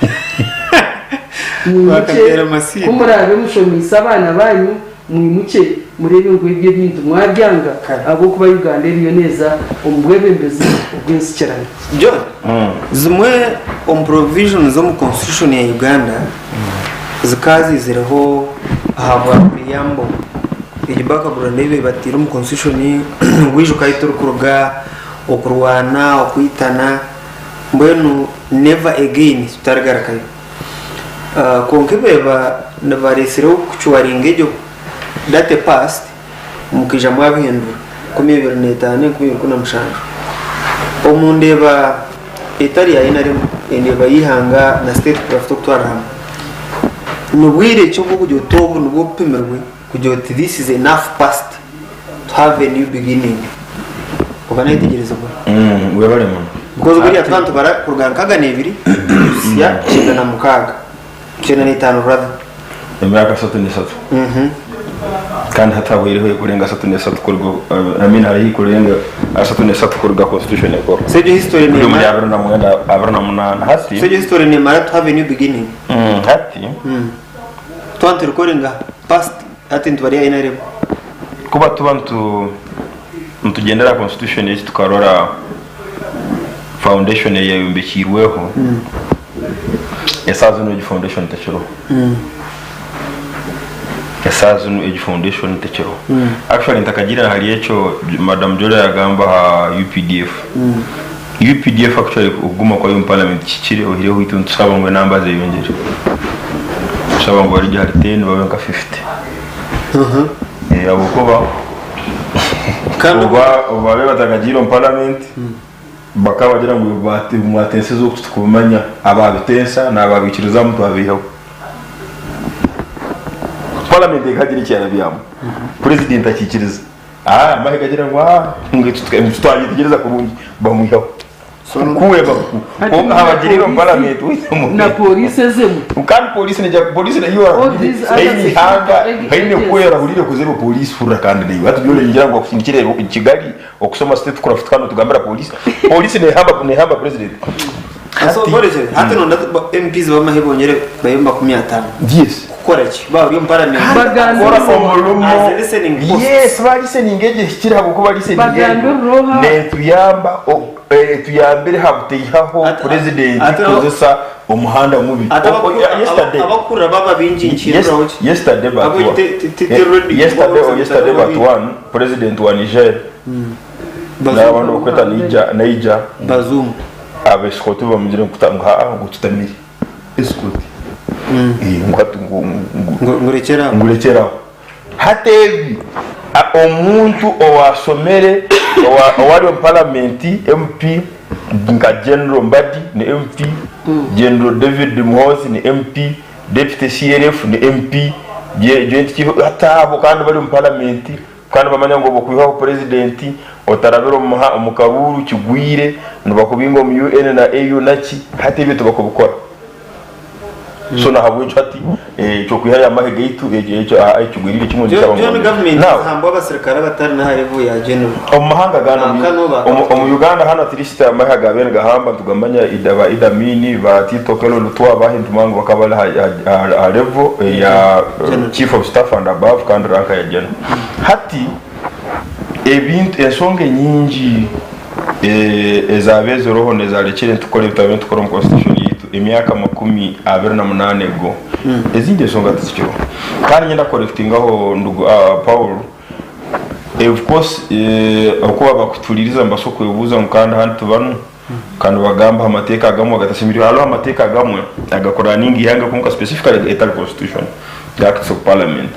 bakatera masiye kumurabe mushomisa abana banyu mwimuke murebe ngo ibyo bintu mwabyanga abo kuba Uganda iriyo neza umubwebembezi ubwinsikiranye John zimwe provisions zo mu constitution ya Uganda zikazi ziraho ahabwa priyambo igibaka burandebe batira mu constitution ngwije ukayitoro kuruga okurwana okuyitana mbwenu never again tutargarakayo konkebeba nabaresero kuchwaringejo date past mukija mwabihindura kumi 2005 kumi 2016 omundeba etari ya inare endeba yihanga na state craft okutwarama nubwire cyo kujyo tobu nubo pimerwe kujyo this is enough past to have a new beginning ubanayitegereza bwo we bare mu because buri atwantu bara kurgankaga nebiri ya cyenda na mukaga cyenda na 5 brother emyaka 33 kandi hatabuyeho kurenga 33 kurgo amina hari kurenga 33 kurga constitution yako seje history ni muri abrana mwenda abrana munana hati seje history ni mara to have a new beginning hati twantu rukorenga past hati ntwari inare kuba tubantu tugendera constitution yetu tukarora foundation yayombekirweho yasazo no foundation tachiro yasazo no foundation tachiro actually ntakagira hari echo madam Jola yagamba ha UPDF UPDF actually uguma kwa parliament kikire ohire huitu nsaba ngo namba ze yongeje nsaba ngo ari hari 10 babenka 50 abo kuba kandi uba batakagira parliament bakaba bagira ngo bati mu atense zo kumanya ababitensa n'ababikiriza mu babiho parliament ikagira icyana byamo president akikiriza mahigagira ngo ngitutwagitegereza kurungi bamuhiho kuweba ko abagirira parliament na police zemu kandi police na yora ni hanga hayine kwera hurire kuzero police fura kandi ni batu byole ngira ngo kusinkire Kigali okusoma state craft kandi tugambira police ne hamba president aso boreje hata nonda MPs bamahebonyere bayomba 15 yes koreki ba uri parliament bagandora omulumo yes ba listening eje kira kuba listening ne tuyamba tuyambere habuteihaho president kozesa omuhanda mubi yesterday abakura baba binjinchira yesterday but one president wa Niger n'abantu bakweta Niger Bazoum abesikote bamugire kutanga ngo tutamiri esikote ngurekera hatevi omuntu owasomere owali parliament MP nka General Mbadi ni MP General David Muhozi ni MP Deputy CRF ni MP joint chief atabo kandi bali mu parliament kandi bamanya ngo bokubihaho president otarabero umukaburu kigwire nubakubingo mu UN na AU naki hatevi tubakubukora so na habwe chati cyo kwihaya amahege yitu cyo kigwirire kimwe cy'abantu John government hambo abasirikare batari na harevu ya general omahanga gana mu Uganda hana tirista amahaga bene gahamba tugamanya idamini ba titokelo lutwa bahindu mangu bakabala harevu ya chief of staff and above kandi ranka ya general hati ebintu ensonge nyingi ezabeze roho nezarekere tukore bitabente tukora mu constitution yitu emyaka 28 go ezinde songa tsikyo kandi nyenda correctingaho ndugu Paul of course akuba bakutuliriza mbasoko yobuza mukanda hantu banu kandi bagamba amateka agamwe agatashimira halo amateka agamwe agakora ningi yanga kunka specifically etal constitution acts of parliament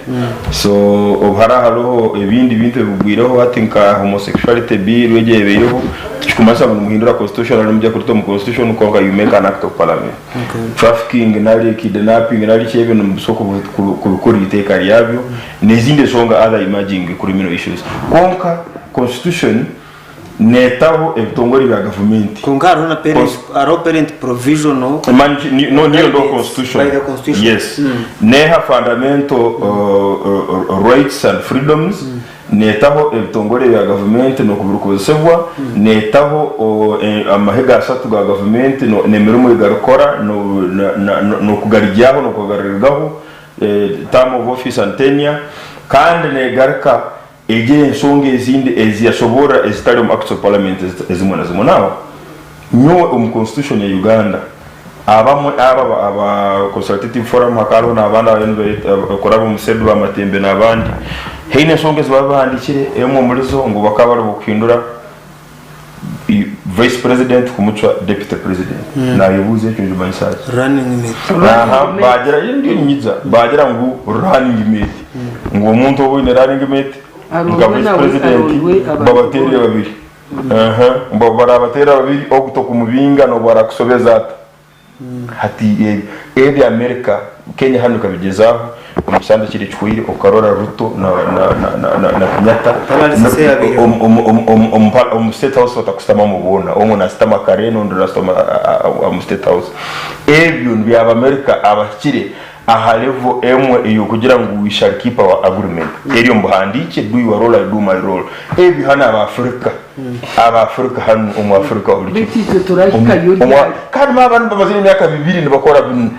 so obhara halo ebindi bintu bugwireho atinka homosexuality bill wegebeyeho tukumasa mu muhindura constitution ari mujya kurito mu constitution ko you make an act of parliament trafficking nali kidnapping nali chebe no musoko kubikora iteka ryabyo nezinde songa other emerging criminal issues konka constitution netaho ebitongori bya government kunkaro na parent provision no no constitution by the constitution yes neha fundamental rights and freedoms netaho ebitongori bya government no kubirukozebwa netaho amahega asatu ga government no nemirimo igarukora no kugarijyaho no kugarirgaho term of office and tenure kandi negarka ege songe ezindi eziyashobora ezitali mu acts of parliament ezimona zimonaho nyo constitution ya Uganda abamwe aba consultative forum hakalo na abana korabo musedu bamatembe nabandi heine songe zibabandikire emo murizo ngo bakaba bari bukwindura vice president kumuchwa deputy president na yubuze cyo jumansaje running mate bagira indi nyiza bagira ngo running mate ngo umuntu obone running mate nga vice president babateri babiri mbo barabatera babiri okutoka mubinga no barakusobeza hati ebe America Kenya hano kabigezaho umusanda kiri chwiri okarora Ruto na Kenyatta state house otakustama mubona omo na stama kareno ndo stama state house ebyo byaba America abakire aha level emwe iyo kugira ngo we shall keep our agreement eriyo mbuhandike do your role I do my role ebi hana aba Africa hano mu Africa uri bitite turashika yuri kandi abantu bamazina myaka 2 nibakora bino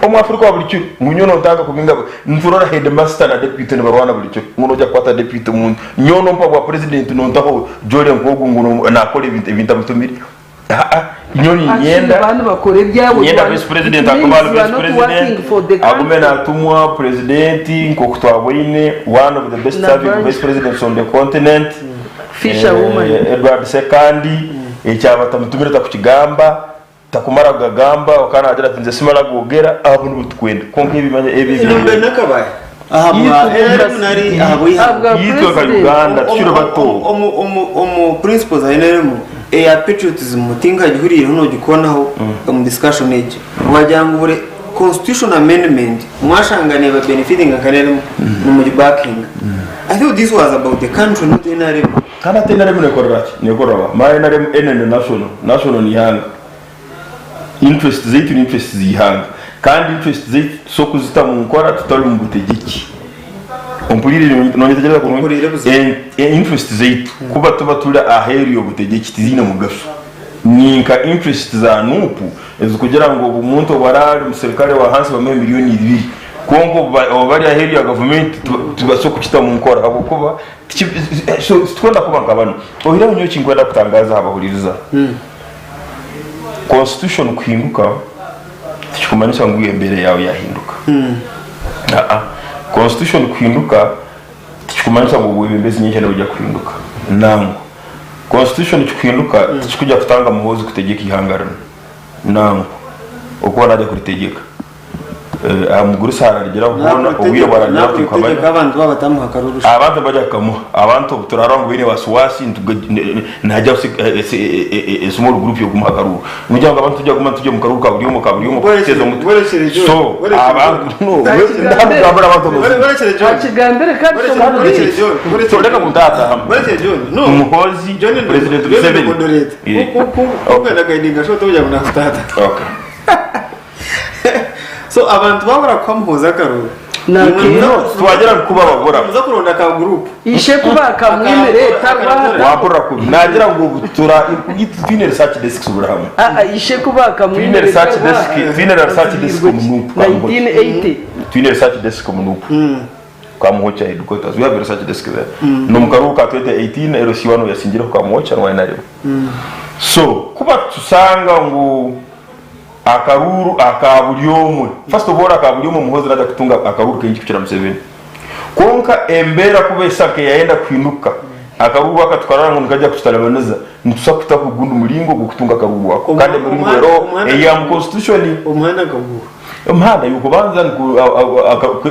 mu Africa buri cyo munyono ntaka kubinga nturora headmaster na deputy barwana buri cyo ngono jya kwata deputy mu nyono mpa wa president no ntaho jore nkogu ngono nakole ibintu mutumiri nyoni nyenda abantu bakore byabo nyenda vice president akomala vice president agumena atumwa president nko twabone one of the best serving vice presidents on the continent Fisher woman Edward Sekandi ecyabata mutumira takukigamba takumara gagamba okana agira tinze simala gogera abo n'ubutwenda konke bimanye ebizi nombe nakabaye aha munari abo yitwa ka Uganda tushiro bato omu principles ayineremo patriotism mutinga gihurire hano gikonaho mu discussion age wajangu bure constitution amendment mwashangane ba benefiting akanene mu backing I thought this was about the country not NRM kana NRM ne korora ma NRM NN national ni hanga interest zihanga kandi interest zait so kuzita mu nkora tutari mu butegeki ompulire no nyetegera ko interest zait kuba tuba tula aheri yo butegeki tizina mugaso ninka interest za nupu ezo kugira ngo umuntu barari muserikale wa hansi ba miliyoni 2 kongo bari aheri ya government tubaso kukita mu nkora abo kuba so twenda kuba ngabano ohira nyo kingwenda kutangaza abahuririza constitution kuhinduka tukumanisha ngo imbere yawe yahinduka constitution kuhinduka tukumanisha ngo ubembezi nyinshi na ujya kuhinduka nango constitution kuhinduka tukujya kutanga muhozi kutegeka ihangarana nango uko najya kuritegeka amuguru sara rigera ubona ubwire barajya kwikabanya abantu babatamuha karuru abantu bajya kamuha abantu turarangwa bine waswasi najya small group yo kumakaru mujya ngo abantu tujya mu karuka buri mu kuteza mutwe so abantu no ndabura abantu akigambere kandi so reka mutata no umuhozi president Museveni uko ndagaidinga sho tujya mu nafutata okay so abantu babura kwamuhoza karuru twagera kuba bagora muza kuronda ka group ishe kubaka mwemere tarwa wapora ku nagira ngo tura twine research desk burahamwe ishe kubaka mwemere research desk mu 1980 twine research desk mu nupu kwa muhocha headquarters we have research desk there no mukaruka 2018 erosiwano yasingira kwa muhocha no yanarimo so kuba tusanga ngo akaruru akaburyomwe first of all akaburyomwe muhozi naja kutunga akaruru kenshi kuchira Museveni konka embera kubesa ke yaenda kwinuka akarubaka twaranga nkajya kustaraneza ntusakuta kugundu mulingo gukutunga akarubaka kandi mulingo rero ya constitution umwana gabu umhanda yuko banza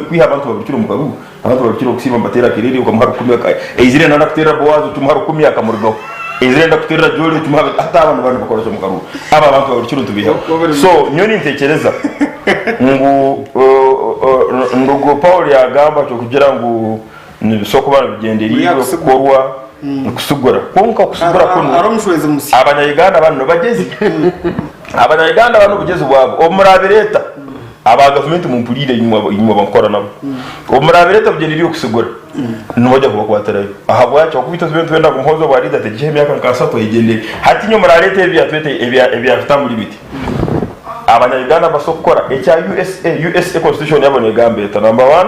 kwiha abantu babikira mu karubu abantu babikira kusiba mbatera kiriri ukamara kumeka izire nana kutera Boaz utumara kumya akamurgo izire nda kutera jole utumara hata abantu bakoresha mu karubu aba abantu babikira tubiha so nyoni ntekereza ngo Paul yagamba cyo kugira ngo nisoko barabigenderiye gukorwa kusugura konka kusugura kono aramushweze musi abanyayiganda abantu bageze abanyayiganda abantu bageze ubwabo omurabe leta aba government mu mpurire inyuma bankora nabo omurabe leta byenderiye kusugura nubajya kubakwatarayo aha bwacha kubita twenda kumhozo bwa leta tegihe myaka nkasato igendere hati nyuma leta ebya tutamburi biti abanyayiganda basokora echa USA constitution yabone gambe leta number 1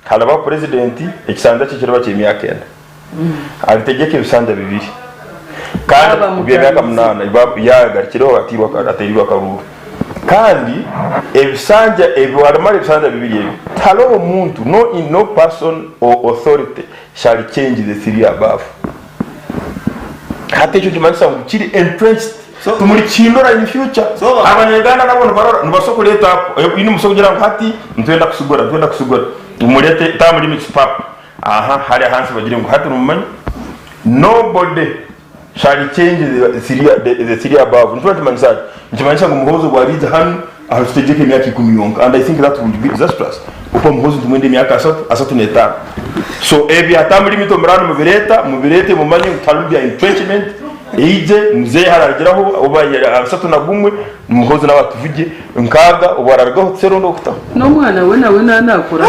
halaba president ekisanda kikiraba kyemyaka 4 abitegeke bisanda bibiri kandi byemyaka 8 yagakireho atiriwa karuru kandi ebisanja ebiwaramari bisanda bibiri talo omuntu no person or authority shall change the theory above hati cyo kimanisa kiri entrenched tumuri kindora in future abanyaganda nabone barora nubasoko leta ini musoko gira hati ntwenda kusugura umurete tamuri mix pap aha hari hansi bagire ngo hati numanyi nobody shall change the theory above ntwenda mansaje nkimanisha ngo muhozo bwa riza hano ahustegeke myaka 10 and I think that would be disastrous uko muhozo tumwende myaka asatu neta so ebi atamuri mito murano mubirete mumanyi talubya entrenchment ije muzeye harageraho ubayera asatu nagumwe muhozo n'abatuvuge nkaga ubarargaho tsero ndokta no mwana we nawe nakora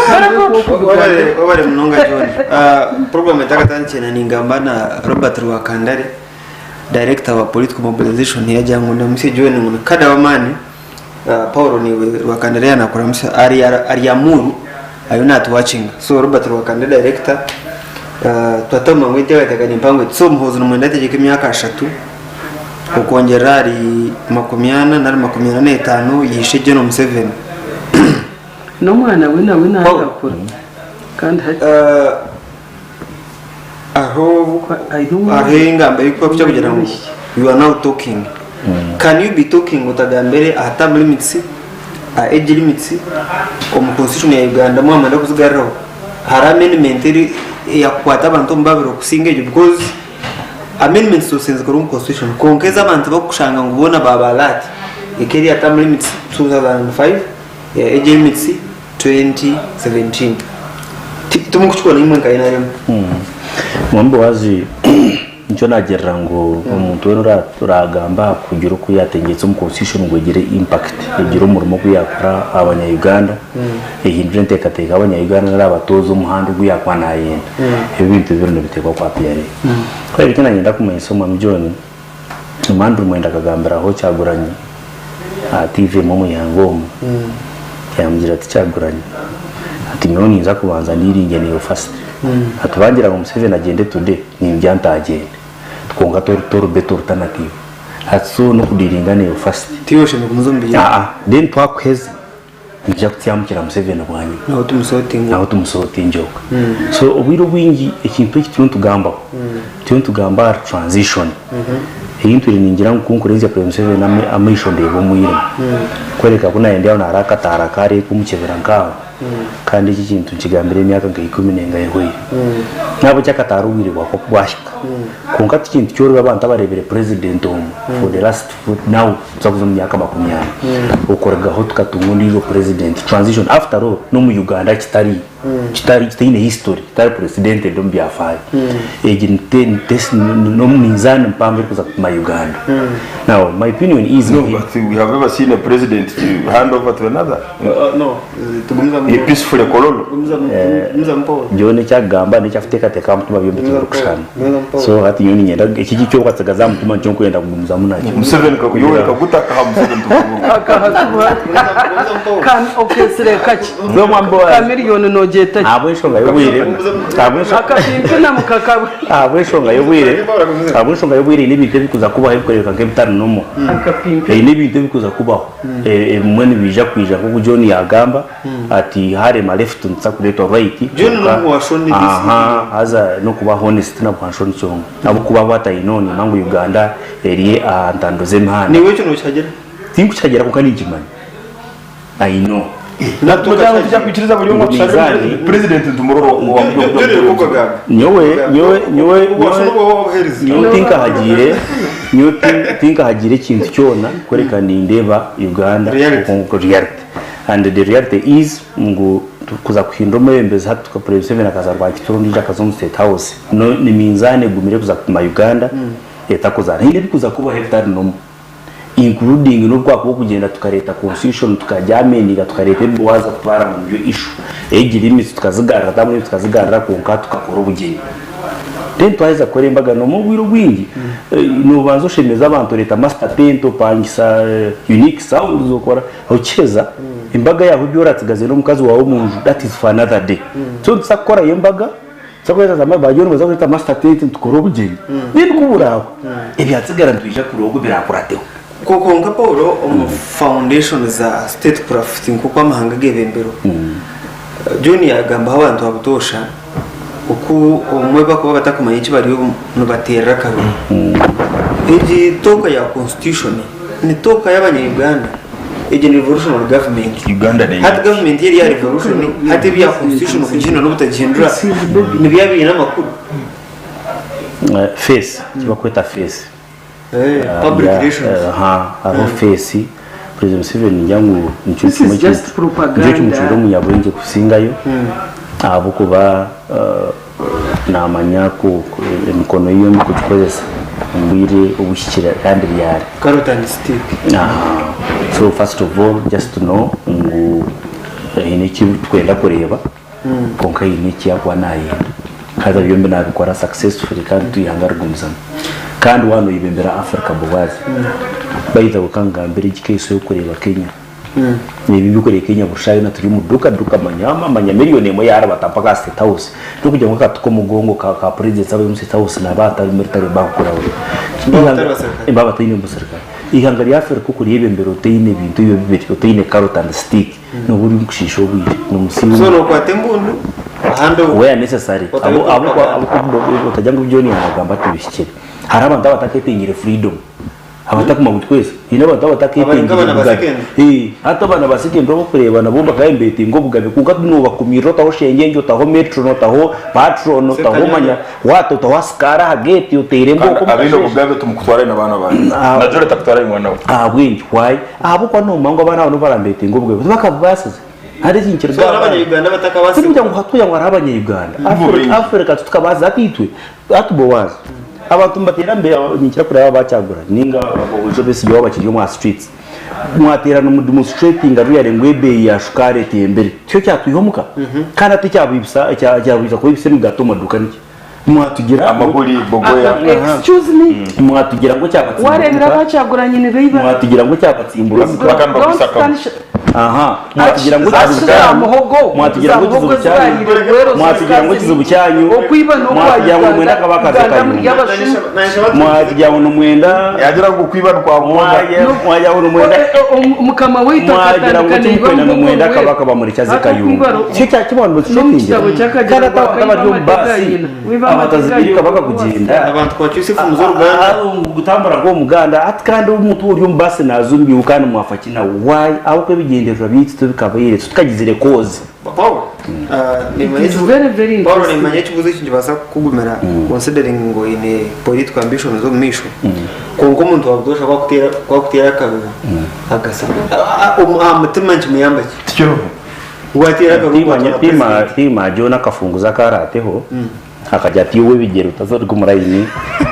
obare munonga John program yatakatanche na ningamba na Robert Rwakandare director wa political mobilization yajyango na mse John ngo kada wamani Paul ni Rwakandare anakora mse ari amuru ayo not watching so Robert Rwakandare director twatama mwite watakanye mpango so muhozo numwenda tegeke myaka 3 ukongera ari 80 na 85 yishe John Museveni no mwana we nawe nakora kandi aho ahenga yuko byo kugira ngo you are now talking can you be talking utagambere ahata limits age limits mu constitution ya Uganda mu amanda kuzigariraho hari amendment ya kwata abantu mbabiro kusingeje because amendments to sense ko constitution konkeza abantu bakushanga ngo ubona babalati ikeri ata limits 2005 ya age limits 2017 tumukuchukua nimwe kaina Mwambo wazi ncho nagerera ngo umuntu wera turagamba kugira uko yatengetse mu constitution ngo igire impact igire umurimo kuyakora abanya-Uganda ehindure ntekateka abanya-Uganda n'abatozo umuhanda guyakwana yenda ibintu bibirino bitekwa kwa PRA kwa bikina ngenda kumenyesa mu John umandu mwenda kagambira aho cyaguranye TV mu yangomu yamgira ati cyaguranye ati none nza kubanza ndiringe niyo fast atubangira ngo Museveni agende today ni byantagende tkonga toru beto alternative hatso no kudiringa niyo fast tiyoshe mukumuzombi then twakweze njya kutyamukira Museveni bwanyu naho tumusote njoka so ubiro wingi ikintu cy'untugamba tugamba transition eyintu ningira nkunkurenza Museveni amisho ndebo muyira kwereka kuna yende na arakatara kare kumukebera ngaho kandi iki kintu kigambire imyaka 10 yehoye nabo cyakataruwire kwa kubwashika kunga kintu cyo abantu abarebere president for the last now tsakuzo myaka 20 ukoragaho tukatungundizo president transition after all no mu Uganda kitari ine history tari president ndo byafaya ejinte no mizana mpambe kuza kuma Uganda now my opinion is no but we have ever seen a president to hand over to another no tugumza a peaceful kololo jone cyagamba ne cyafiteka teka mutuma byombe turukushana so hati yoni nyenda iki cyo kwatsagaza mutuma cyo kwenda kugumza munaki Museveni kakuyowe kaguta kahamseveni tukuvuga kan okay sire kachi zo mwambo kamiliyoni no bageta abo eshonga yobwire akapimpe na mukakawe abo eshonga yobwire n'ibintu bikuza kubaho bikoreka nk'ebitano nomo akapimpe n'ibintu bikuza kubaho mwene bija kwija kuko John yagamba ati hare ma left ntsa kuleto right John no washoni haza no kuba honest na bwanshoni cyongo abo kuba batayinoni mangu Uganda eriye antando zemhana niwe cyo nucyagera tinkucyagera kuko ni ikimani I know natujya kujya kwikiriza buri umwe cyane president ndumuroro wa nyowe tinka hagire ikintu cyona kwerekana indeba Uganda ku reality and the reality is ngo kuza kuhindura umwembezi hatu ka president akazarwa kitoro akazo State House no ni minzane gumire kuza kuma Uganda yetakozana inde bikuza kuba hectare no including no bwako kugenda tukareta constitution tukajamenira tukareta Boaz atwara mu byo issue egira imitsi tukazigarara tamwe tukazigarara konka tukakora ubugeni then twaza kore imbaga no mu bwiro bwingi no banzo shemeza abantu leta master tento pangisa unique sound zokora ukeza imbaga yaho byoratsigaze no mukazi wawe munju that is for another day so tsakora imbaga sakweza zama bajyone baza kwita master tento tukora ubugeni bindi kuburaho ebyatsigara ndwija kurogo birakurateho koko nka Paulo foundation za state profit kuko amahanga gebembero John yagamba abantu abutosha uko umwe bako batakumanya iki bari no batera kabiri igi toka ya constitution ni toka y'abanyarwanda igi revolutionary government Uganda Neyetenga hati government yari ya revolution hati biya constitution kugenda no butagindura ni byabiye namakuru face kiba kweta face public relations abo face president Museveni yangu this is just propaganda munyabwenge kusingayo abo kuba namanya emikono iyo mikukozesa mbire ubushyikira kandi byari carrot and stick so first of all just to know ngo iniki twenda kureba konka iniki yakwa naye kaza byombe nabikora successfully kandi tuyangarugumzana kandi wano yibembera Africa Boaz bayiza gukanga mbere igikeso yo kureba Kenya nibi bikoreye Kenya bushayo na turi mu duka manya miliyoni mo yara batampaka State House no kujya ngo katuko mugongo ka president abe mu State House na bata military bank kurawe imbaba tayine mu serikali ihangari Africa kuko yibembera tayine bintu yo bibiri tayine carrot and stick no buri mukishisho bwire no musiwe so no kwatembundu ahando we necessary abo utajyango byoni yagamba tubishyikire hari abantu bataketinyire freedom abatakuma gutwese ine bataketingira hata bana basikendo bo kureba nabo bakayembeti ngo bugabe kuko nuba kumiro taho shengenge taho metro no taho patron taho manya wato taho skara hageti utere ngo ko abino bugabe tumukutwara n'abana bana najore takutwara imwana bwingi why abo kwa no mango abana bano barambeti ngo bugabe bakavasize hari ikintu so abanyarwanda batakabasi kugira ngo hatuya ngo abanyarwanda Africa tukabaza atitwe atubowaza abantu batera mbere nyikira kuri aba bacyagura ninga ujo bese byo bakiriyo mu streets mwatera no demonstrating ari ngwebe ya shukare tembere cyo cyatuyihomuka kandi aticyabibisa cyabisa ko ibise mugato maduka niki mwatugira amaguri bogoya excuse me mwatugira ngo cyabatsimbura warebera bacyaguranye ni biba mwatugira ngo cyabatsimbura bakamba gusaka mwatugira ngo mwatugira ngo kizubu cyanyu mwatugira ngo mwenda kabakaza kanyu mwatugira ngo mwenda yagira ngo kwibana kwa mwajya ngo mwenda mukama wita katandukanye ngo mwenda kabaka bamuri cyaze kayungu cyo cyakibona shopping kana tabajo basi abatazibiri kabaka kugenda abantu kwa Yusufu muzoruganda gutambara ngo muganda atkandi umuntu uri mbase nazumbi ukana mwafakina why aho ko bigendera bitse tukabayire tukagizire koze Paul nimanye kibuze kinje basa kugumera considering ngo ine political ambition zo misho kongo umuntu wabdosha kwa kutera kabuga agasa umutima nje muyamba cyo watera kabuga tima jona kafunguza karateho akajya tiwe bigero utazori kumurayini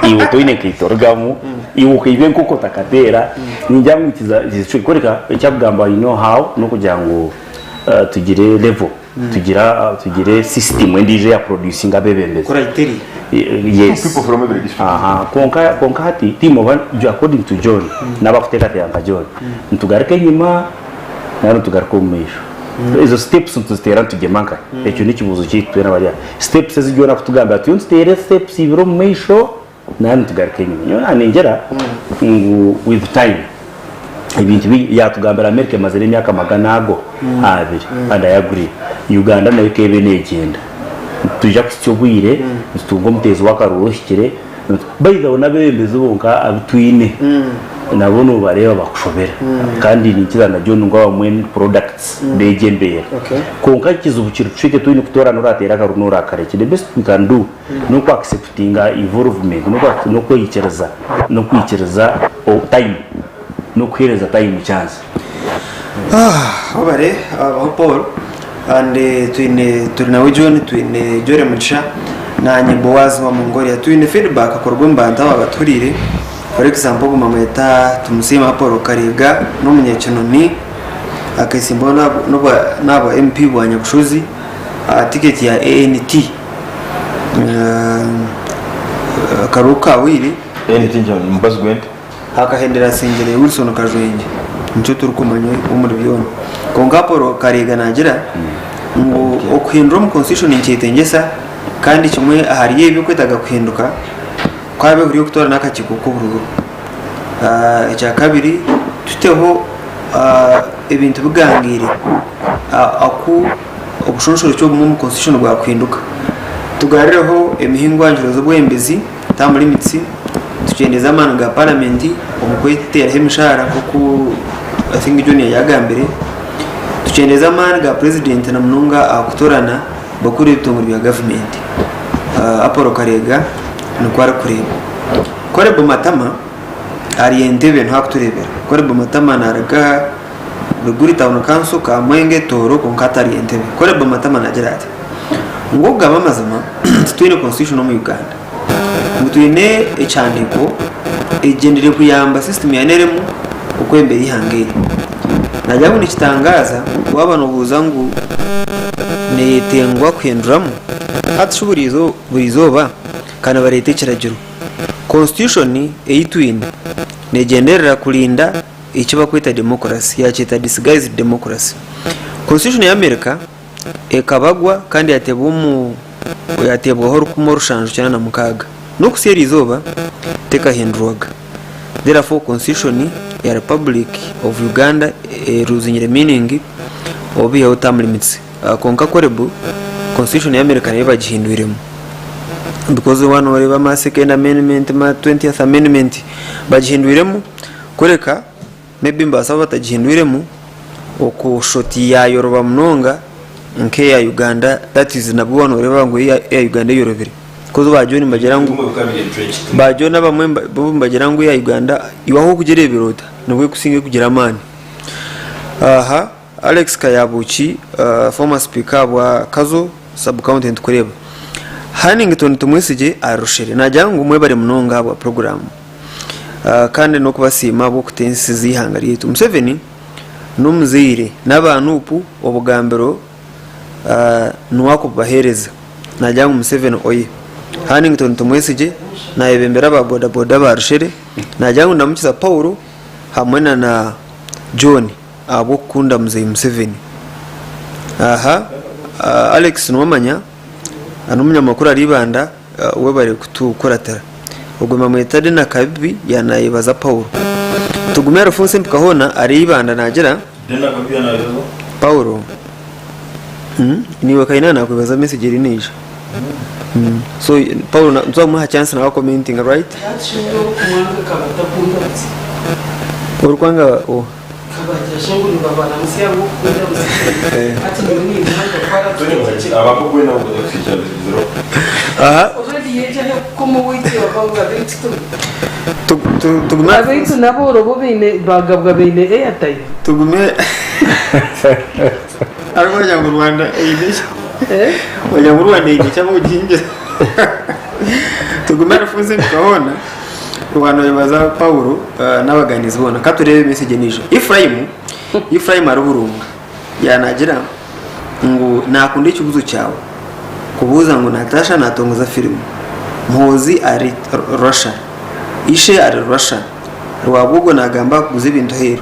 iwe toine kitorgamu iwe kiven kuko takatera ninjamwikiza zicyo koreka cyabgamba you know how no kugira ngo tugire level tugire system ndije ya producing abebembeze kora iteri yes people from every district konka hati team of according to John nabafuteka te anga John ntugarike nyuma nano tugariko umisho izo steps ntuzitera tugemanka ecyo ni kibuzo cyitwera bariya steps zigora kutugamba ati unstere steps ibiro meisho nani tugarike nyuma ningera with time ibintu yatugambira Amerika mazere imyaka maganago abiri and I agree Uganda nayo kebe negenda tuja kucyobwire tutungo mutezi wakaruhikire bayida onabemeze bonka abitwine nabo no bareba bakushobera kandi ni kizana John ngo mwen products begembere konka kizubukira twike tuyine kutora nuratera karunura kareke the best we can do no ku accepting involvement no kwikereza time no kwereza time chance obare aho Paul and turinawe John twine Jore Mugisha nanye Boaz wa Mongolia twine feedback akorwa mbanta abaturire for example gumameta tumusima Paul Kariga no munyekino ni akasimbona nabo MP bwanyabushuzi ticket ya ANT karuka wiri ANT njye mbazgwent akahendera singere Wilson Kajwenge nicyo turukumanye umuri byone konga Paul Kariga nagira ngo okuhindura mu constitution Eishengyero kandi kimwe ahariye ibyo kwetaga kuhinduka kwabe buri gutora nakakikuko bururu icya kabiri tuteho ibintu bigangire aku obushonshoro cyo mu constitution bwa kuhinduka tugarireho emihingwanjiro zo bwembezi tamuri mitsi tugendeza amana ga parliament umukwetera hemishara kuko I think John yagambire tugendeza amana ga president na mununga akutorana bakuri bitungo bya government Apollo Karega nukwara kureba kore bomatama ari entebe nta kuturebera kore bomatama naraga biguri tawno kanso ka mwenge toro ko nkatari entebe kore bomatama nagerate ngoga bamazama twine constitution mu Uganda mutwine echandiko egendere kuyamba system ya neremu ukwembere ihangere najyaho nikitangaza wabano buzangu neyetengwa kuhindurwamu atshuburizo burizoba kana barete kiragiro constitution eyitwine negenderera kulinda icyo bakwita democracy yacita disguised democracy constitution ya America ekabagwa kandi yatebwaho rukumo rushanjo cyane na mukaga no kusera izoba tekahindurwaga therefore constitution ya Republic of Uganda ruzinyire meaning obiye term limits konka korebu constitution ya America nayo bagihinduremo because one oreba ma second amendment ma 20th amendment bagihinduremo kureka maybe mbasaba batagihinduremo okushoti ya Yoruba mnonga nke ya Uganda that is nabwo one oreba ngo ya Uganda yorobere kozo bajoni mbagerangu bajona bamwe mbagerangu ya Uganda iwaho kugere birota nabwo kusinge kugira amani aha Alex Kayabuchi former speaker wa Kazo sub county kureba Hannington tumwisije arushere najyangu mwe bari munonga wa program kandi no kubasima bo kutensi zihangariye tu Museveni numuzire nabantu upu obugambero nuwako bahereza najyangu Museveni oye Hannington tumwisije nayebembera ba boda boda barushere najyangu ndamukiza Paulo hamwe na John abo kunda muzeye Museveni aha Alex Nwamanya anumnya makuru aribanda we bari kutukoratara ubwo mamwetade na kabibi yanayibaza Paulo tugumera fonse mpikahona aribanda nagera dena kabya na rezo Paulo niwe kaina na kubaza message rinisha so Paulo nzamuha chance na commenting right urukwanga o kabajya shinguri babana musiya gukunda ati ni mpanga kwara abakugwe na ubwo dafite zero aha already yeje komo witi bakanga bitu tugume abitu nabo robo bine bagabwa bine Airtime tugume ariko njya mu Rwanda eyidesha wajya mu Rwanda eyidesha mu ginge tugume rufunze tukabona abantu baza Paulo n'abaganizi bona katurebe message nijo Ephraim aruburunga yanagira ngo nakunde ikibuzo cyawe kubuza ngo Natasha natongoza film Mhozi ari Russia ishe ari Russia rwabugo nagamba kuguza ibintu hero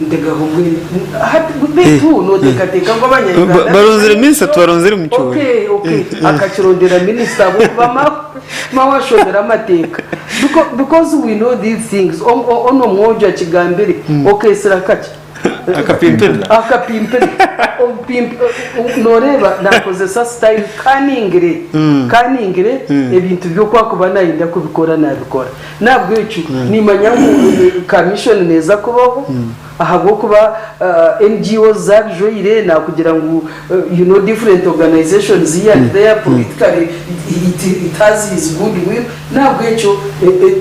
ndega humwe hati betu no dekateka ngo abanyarwanda barunzira iminsi tubarunzira mu cyoro. Okay akakirondera minister bo bama mawashondera amateka because we know these things ono mwoja kigambire okay sirakaki akapimpera noreba nakoze sa style kaningire ebintu byo kwakuba nayinda kubikora nabikora nabwo icyo nimanya commission neza kubaho ahabo kuba NGOs zabijoyire na kugira ngo different organizations here there politically it has its good will nabwo icyo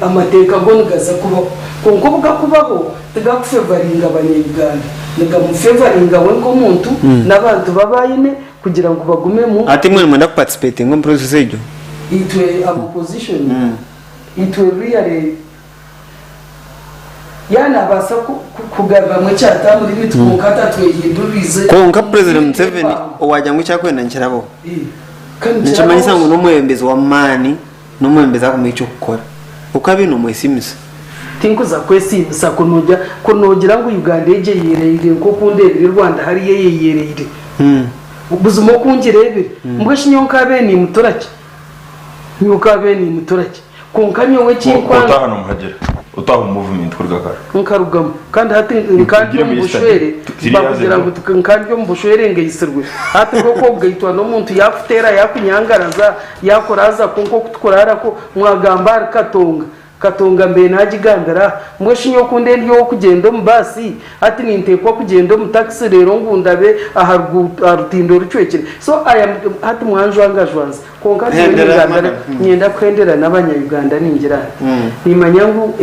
amateka gonugaza kubaho konkobuga kubaho tegakufevaringa abanyarwanda ngamufevaringa we ngo muntu nabantu babayine kugira ngo bagume mu ati mwe mwenda participate ngo process ejo itwe opposition itwe really yana basa kugarba mu cyata muri bitu mukata twehindurize konka president Museveni wajya ngo cyakwenda nkirabo nchimanyisa ngo nomwembezi wa mani nomwembezi akumwico gukora ukabino mwesimisa tinkuza kwesimisa kunogira ngo Uganda eje yereyire ko kundebire Rwanda hari yereyire ubuzimo kungirebire mbweshinyonka bene muturake nyuka bene muturake konkanyo we cyikwa utahano muhagera utaha movement kurgakara nkarugamo kandi hati kandi mubushwere bakugira ngo kandi mubushwere ngeyisirwe hati koko bwitwa no muntu yakutera yakunyangaraza yakoraza konko kutukorara ko mwagamba katonga mbe najigandara mweshinyo kunde ndiyo kugenda mu basi ati nintekwa kugenda mu taxi rero ngundabe aharutindo rucwekere so hati mwanjwangajanze konka nyenda kwendera n'abanyayuganda ningira nimanyangu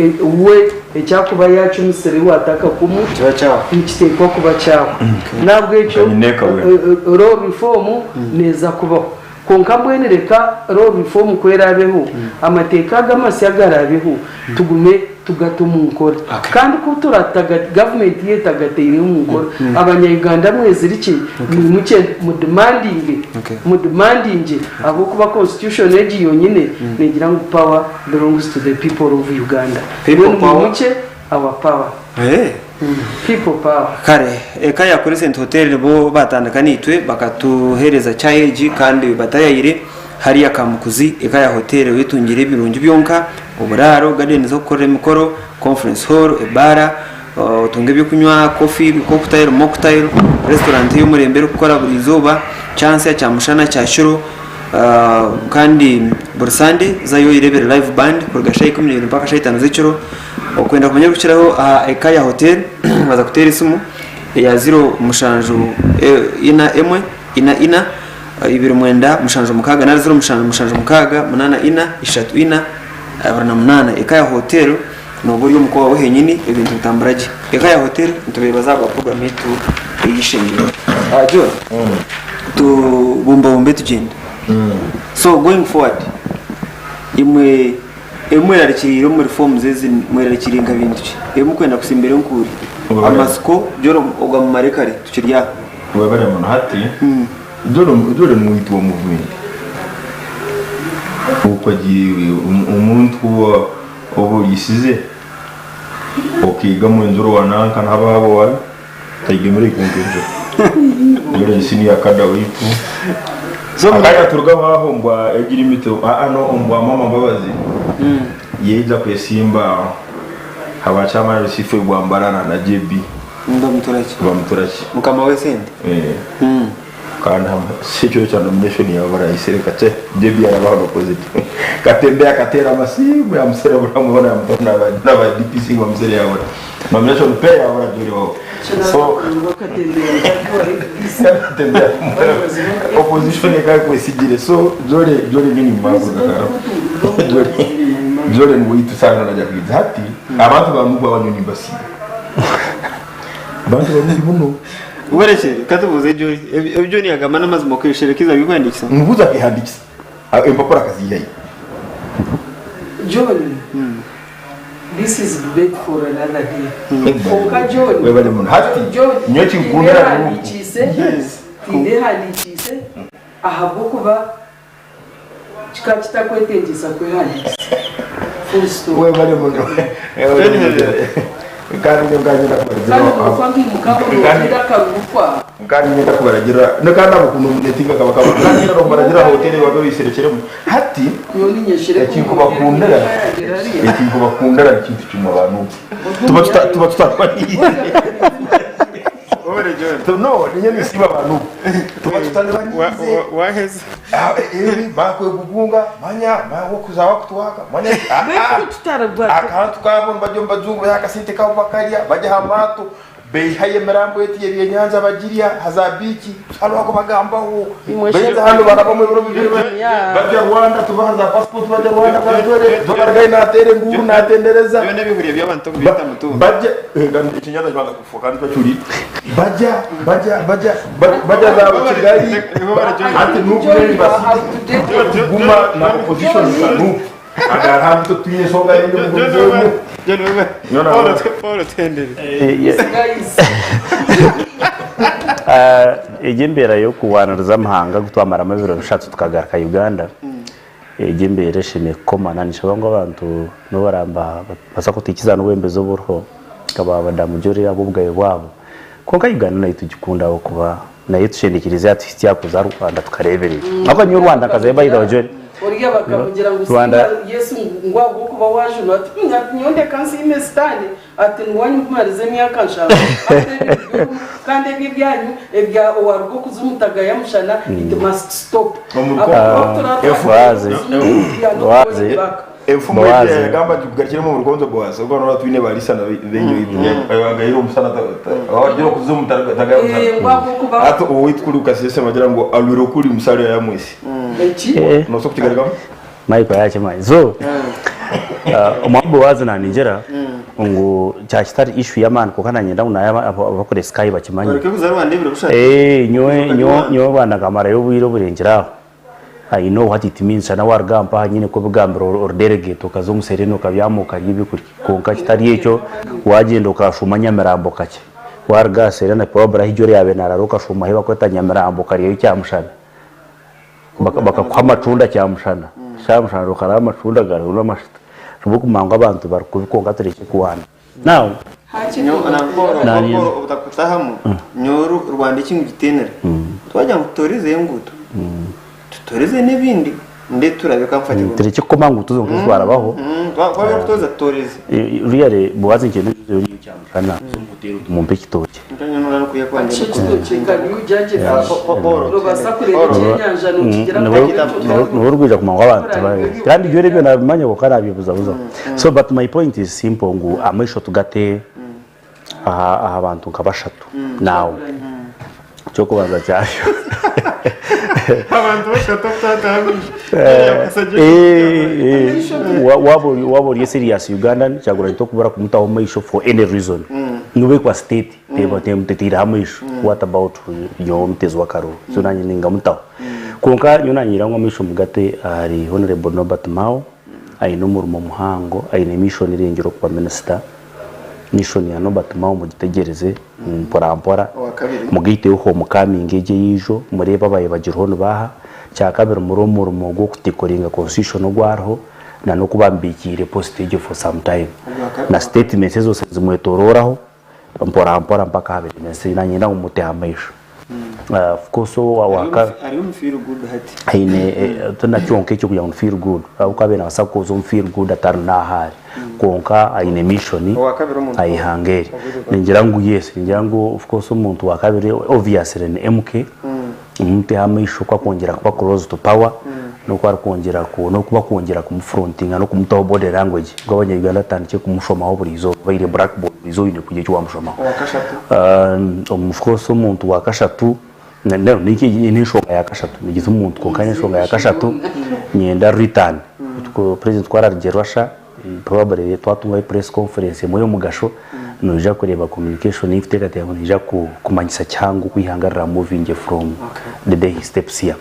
we ecyakuba yacu misere wataka kumu ikitekwa kuba cyawo nabwo ecyo ro reform neza kubaho konka bwenereka ro reform kwerabeho amateka gamasi yagarabeho tugume tugatumunkora kandi ko turataga government yetagateye umukora abanyayuganda mweziriki muke mu demanding abo kuba constitution eji yonyine negira ngo power belongs to the people of Uganda muke our power people power kare eka ya kuri Cent Hotel bo batandakanitwe bakatuhereza cyayeji kandi batayayire hari yakamukuzi eka ya hotel witungire ibirungi byonka uburaro garden zo gukora imikoro conference hall ebara utunge byo kunywa coffee cocktail mocktail restaurant yo murembere gukora buri zuba chance ya cyamushana cya shiro kandi bursande zayo irebere live band kurgashayi 10 mpaka 5 z'iciro okwenda kumenya gukiraho eka ya hotel baza kutera isumu ya 0 mushanju ina emwe ina ibiro mwenda mushanju mukaga na 0 mushanju mukaga munana ina ishatu ina abana munana eka ya hotel no buri umukwa we henyini ibintu bitambaraje eka ya hotel tubebaza kwa program yetu Eishengyero ajo tu bombe tugenda so going forward imwe yarikiriro muri form zezi mwerarikiringa bintu kwenda kusimbere nkuri amasiko joro oga mu marekare tukirya wabare mu hati joro mu itwa movement uko giwe umuntu obo yisize okiga mu nzuro wananka nababo wa tayigemere kungejo joro isini yakada witu so akaya turgaho mbwa egira imito ano mbwa mama babazi yeza kwesimba habachama risifu bwambarana na JB ndo muturachi mukama wesende kana sicho cha nomination ya bara isereka che JB arabaho opposite katembea katera masimu ya msere bramubona mbona na ba DPC wa msere yawe nomination pay ya bara juro so katembea opposition eka kwesigire so jore nini mbago kakara jore mwitu sana na jabizi hati abantu bamugwa abanyoni basi bantu bamuno ubereche katubuze jori ebyo ni agamana mazimo kwishirikiza bikwandikisa mubuza kihandikisa empapora kazi yayi John this is big for another day oka John we bale mun hati nyoti nkundira yes inde handikise ahabo kuba kitakwetegesa kwe handikise we bale mun kandi nganyenda kubaragira nakanda ukuntu netinga kabakaba kandi no baragira hoteli babe biserekeremo hati ikintu bakundira ikintu cyuma abantu tuba tutatwaniye no niyo nisiba abantu tuba tutalibanize waheze bakwe gugunga manya bawo kuzawa kutwaka manya akantu kabon bajomba zungu yakasite ka bakaria baje hamato behaye merambo eti yeri nyanza bagiria hazabiki alo ako bagamba ho beza hando baraba mu biro bibiri baje Rwanda tubaza passport baje Rwanda bazore dogargai na tere nguru na tendereza yone bihuriye by'abantu bita mutu baje ngandi ikinyaza cyanga kufuka kandi bacuri baja za Kigali ati n'ubwo basi guma na opposition nu agar hamto tuye songa ende mu Paul tendere igimbera yo kuwaniriza amahanga gutwamara amabiro bishatse tukagaruka Uganda igimbera shime komana nishobango abantu no baramba basakutikiza no wembezo burho kaba badamujori abubgaye bwabo konka Uganda nayo tugikunda kuba nayo tushendikiriza ati yakuza Rwanda tukareberera abo nyu Rwanda kazeba idajori Oriya bakamugira ngo Yesu ngwago kuba waje ati nyonde kansi imestane ati nwanyu kumarize myaka nshaka kandi bibyanyu ebya wargo kuzumutaga yamushana it must stop Boaz gamba tugarikira mu rugonzo Boaz ubwo no twine barisana benyo ibyo bagayiro musana abagira kuzumutaga yamushana ato uwitwa ukasese magira ngo alwiro kuri musare ya mwisi no so kukigarika maiko yache mai so umwambo wazi na Nigeria ngo cyakitari issue y'amana ko kana nyenda unaya abakore sky bakimanye nyo bana kamara yo bwiro burengeraho I know what it means na wargampa nyine ko bugambiro or delegate ukazumusereno kabyamuka yibikuri konka kitari yecho wagenda ukashuma nyamerambo kake warga serena probably hijore yabe nararuka shuma heba ko tanyamerambo kariye cyamushana baka kwa matunda cyamushana cyamushana rukara matunda garo n'amashita rubuku manga abantu barukubikonga tereke kuwana now nanyoro utakutahamu nyoru Rwanda ikintu gitenera twajya ngutorize nguto tutorize n'ibindi nde turabeka mfatira tereke komanga utuzo ngizwarabaho twabyo kutoza torize riyare buwaze ikintu cyamushana umutero mu mpekitoke ntanyo kuya kwanje n'urwija kumanga abantu kandi byo rebe nabimanya ko karabiye buzabuza so but my point is simple ngo amesho tugate aha abantu nkabashatu now cyo kubanza cyasho abantu bashaka wabo serious Uganda cyagura to kubara kumutaho maisho for any reason nube kwa state teba temtetira hamaisho what about yo mtezo wakaro so nanye ninga mutaho konka nyona nyirangwa maisho mugate ari honorable Norbert Mao aino murumo muhango aine mission irengero kwa minister mission ya Norbert Mao mugitegereze mpora mugite uho mukamingeje yijo mureba baye bagirono baha cyakabira murumo gwo kutikoringa constitution gwarho na no kubambikire postage for some time na statements zose zimwetororaho mpora mpaka habe message nanyina umuteha maisho of course waka ari feel good hati aine tuna cyonke cyo kuya feel good ukabe na sakozo feel good atarna hari konka aine mission ayihangere ningira ngo yes ningira ngo of course umuntu wakabire obviously ni MK umuntu hamisho kwa kongera kwa close to power no kwa kongera ko no kuba kongera ku fronting no kumutaho body language gwabanye Uganda tanike kumushoma ho burizo bayire blackboard bizo ine kuje cyo wamushoma of course umuntu wakashatu no niki nishoga yakashatu nigize umuntu ko kanye shoga yakashatu nyenda return ko president twaragerwasha probably twatunga press conference moyo mugasho noja kureba communication ifiteka te nija kumanyisa cyangu kwihangarira moving from the day he steps here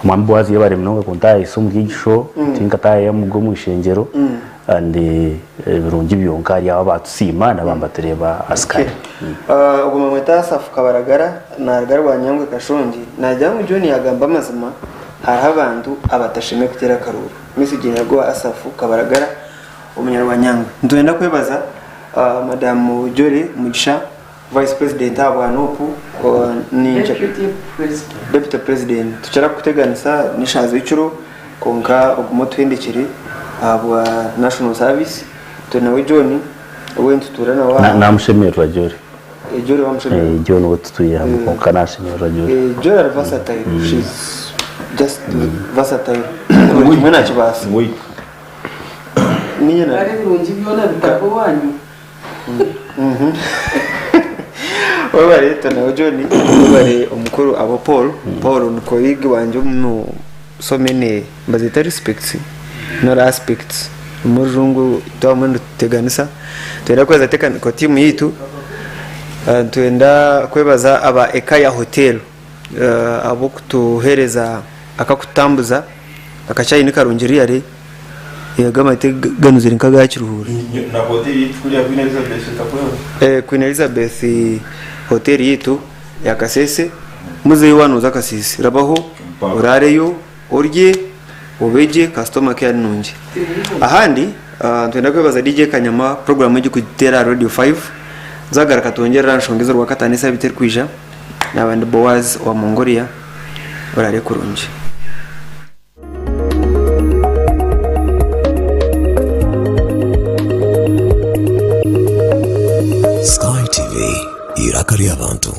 mambo wazi yabare mnoga konta isumu gigisho tinkata ya mugo mu Eishengyero and birungi byonkari abatsima nabamba tureba askari ubwo mweta safu kabaragara nargarwa nyangwe kashongi najya mu John yagamba mazima hari abantu abatashime kutera karuru misi ginego asafu kabaragara umunyarwanyangwe ndwenda kwebaza Madam Jore Mugisha, Vice President Abwanopu, Deputy President. Tuchara kuteganisa nishazo ichuro konka ogumoto hendekere abwa National Service. Tunawe John wentu turana wa namushemera Jore. Jore wamushemera. John wotutuye hamwe konka nashemera Jore. Jore are versatile. She's just versatile. Mwana chibasa. Niye na ari birungi byona bitabo wanyu. Wabare tuna John wabare omukuru abo Paul nuko yigi wanje mu so many bazita respects no aspects umurungu twamwe tuteganisa twenda kweza tekana team yitu twenda kwebaza aba Ekaya Hotel abo kutuhereza akakutambuza akachayi nikarunjiriyare yagama teganuzira nkaga kiruhura na hotel yitwa Queen Elizabeth tapoyo Queen Elizabeth hotel yitu ya Kasese muze yiwanuza Kasese rabaho urareyo urye ubeje customer care nunje ahandi twenda kwebaza DJ Kanyama program yo kutera Radio 5 zagaraka tongera nshongeza rwa katanisa biter kwija nabandi Boaz wa Mongolia urare kurunje. Sky TV irakari abantu.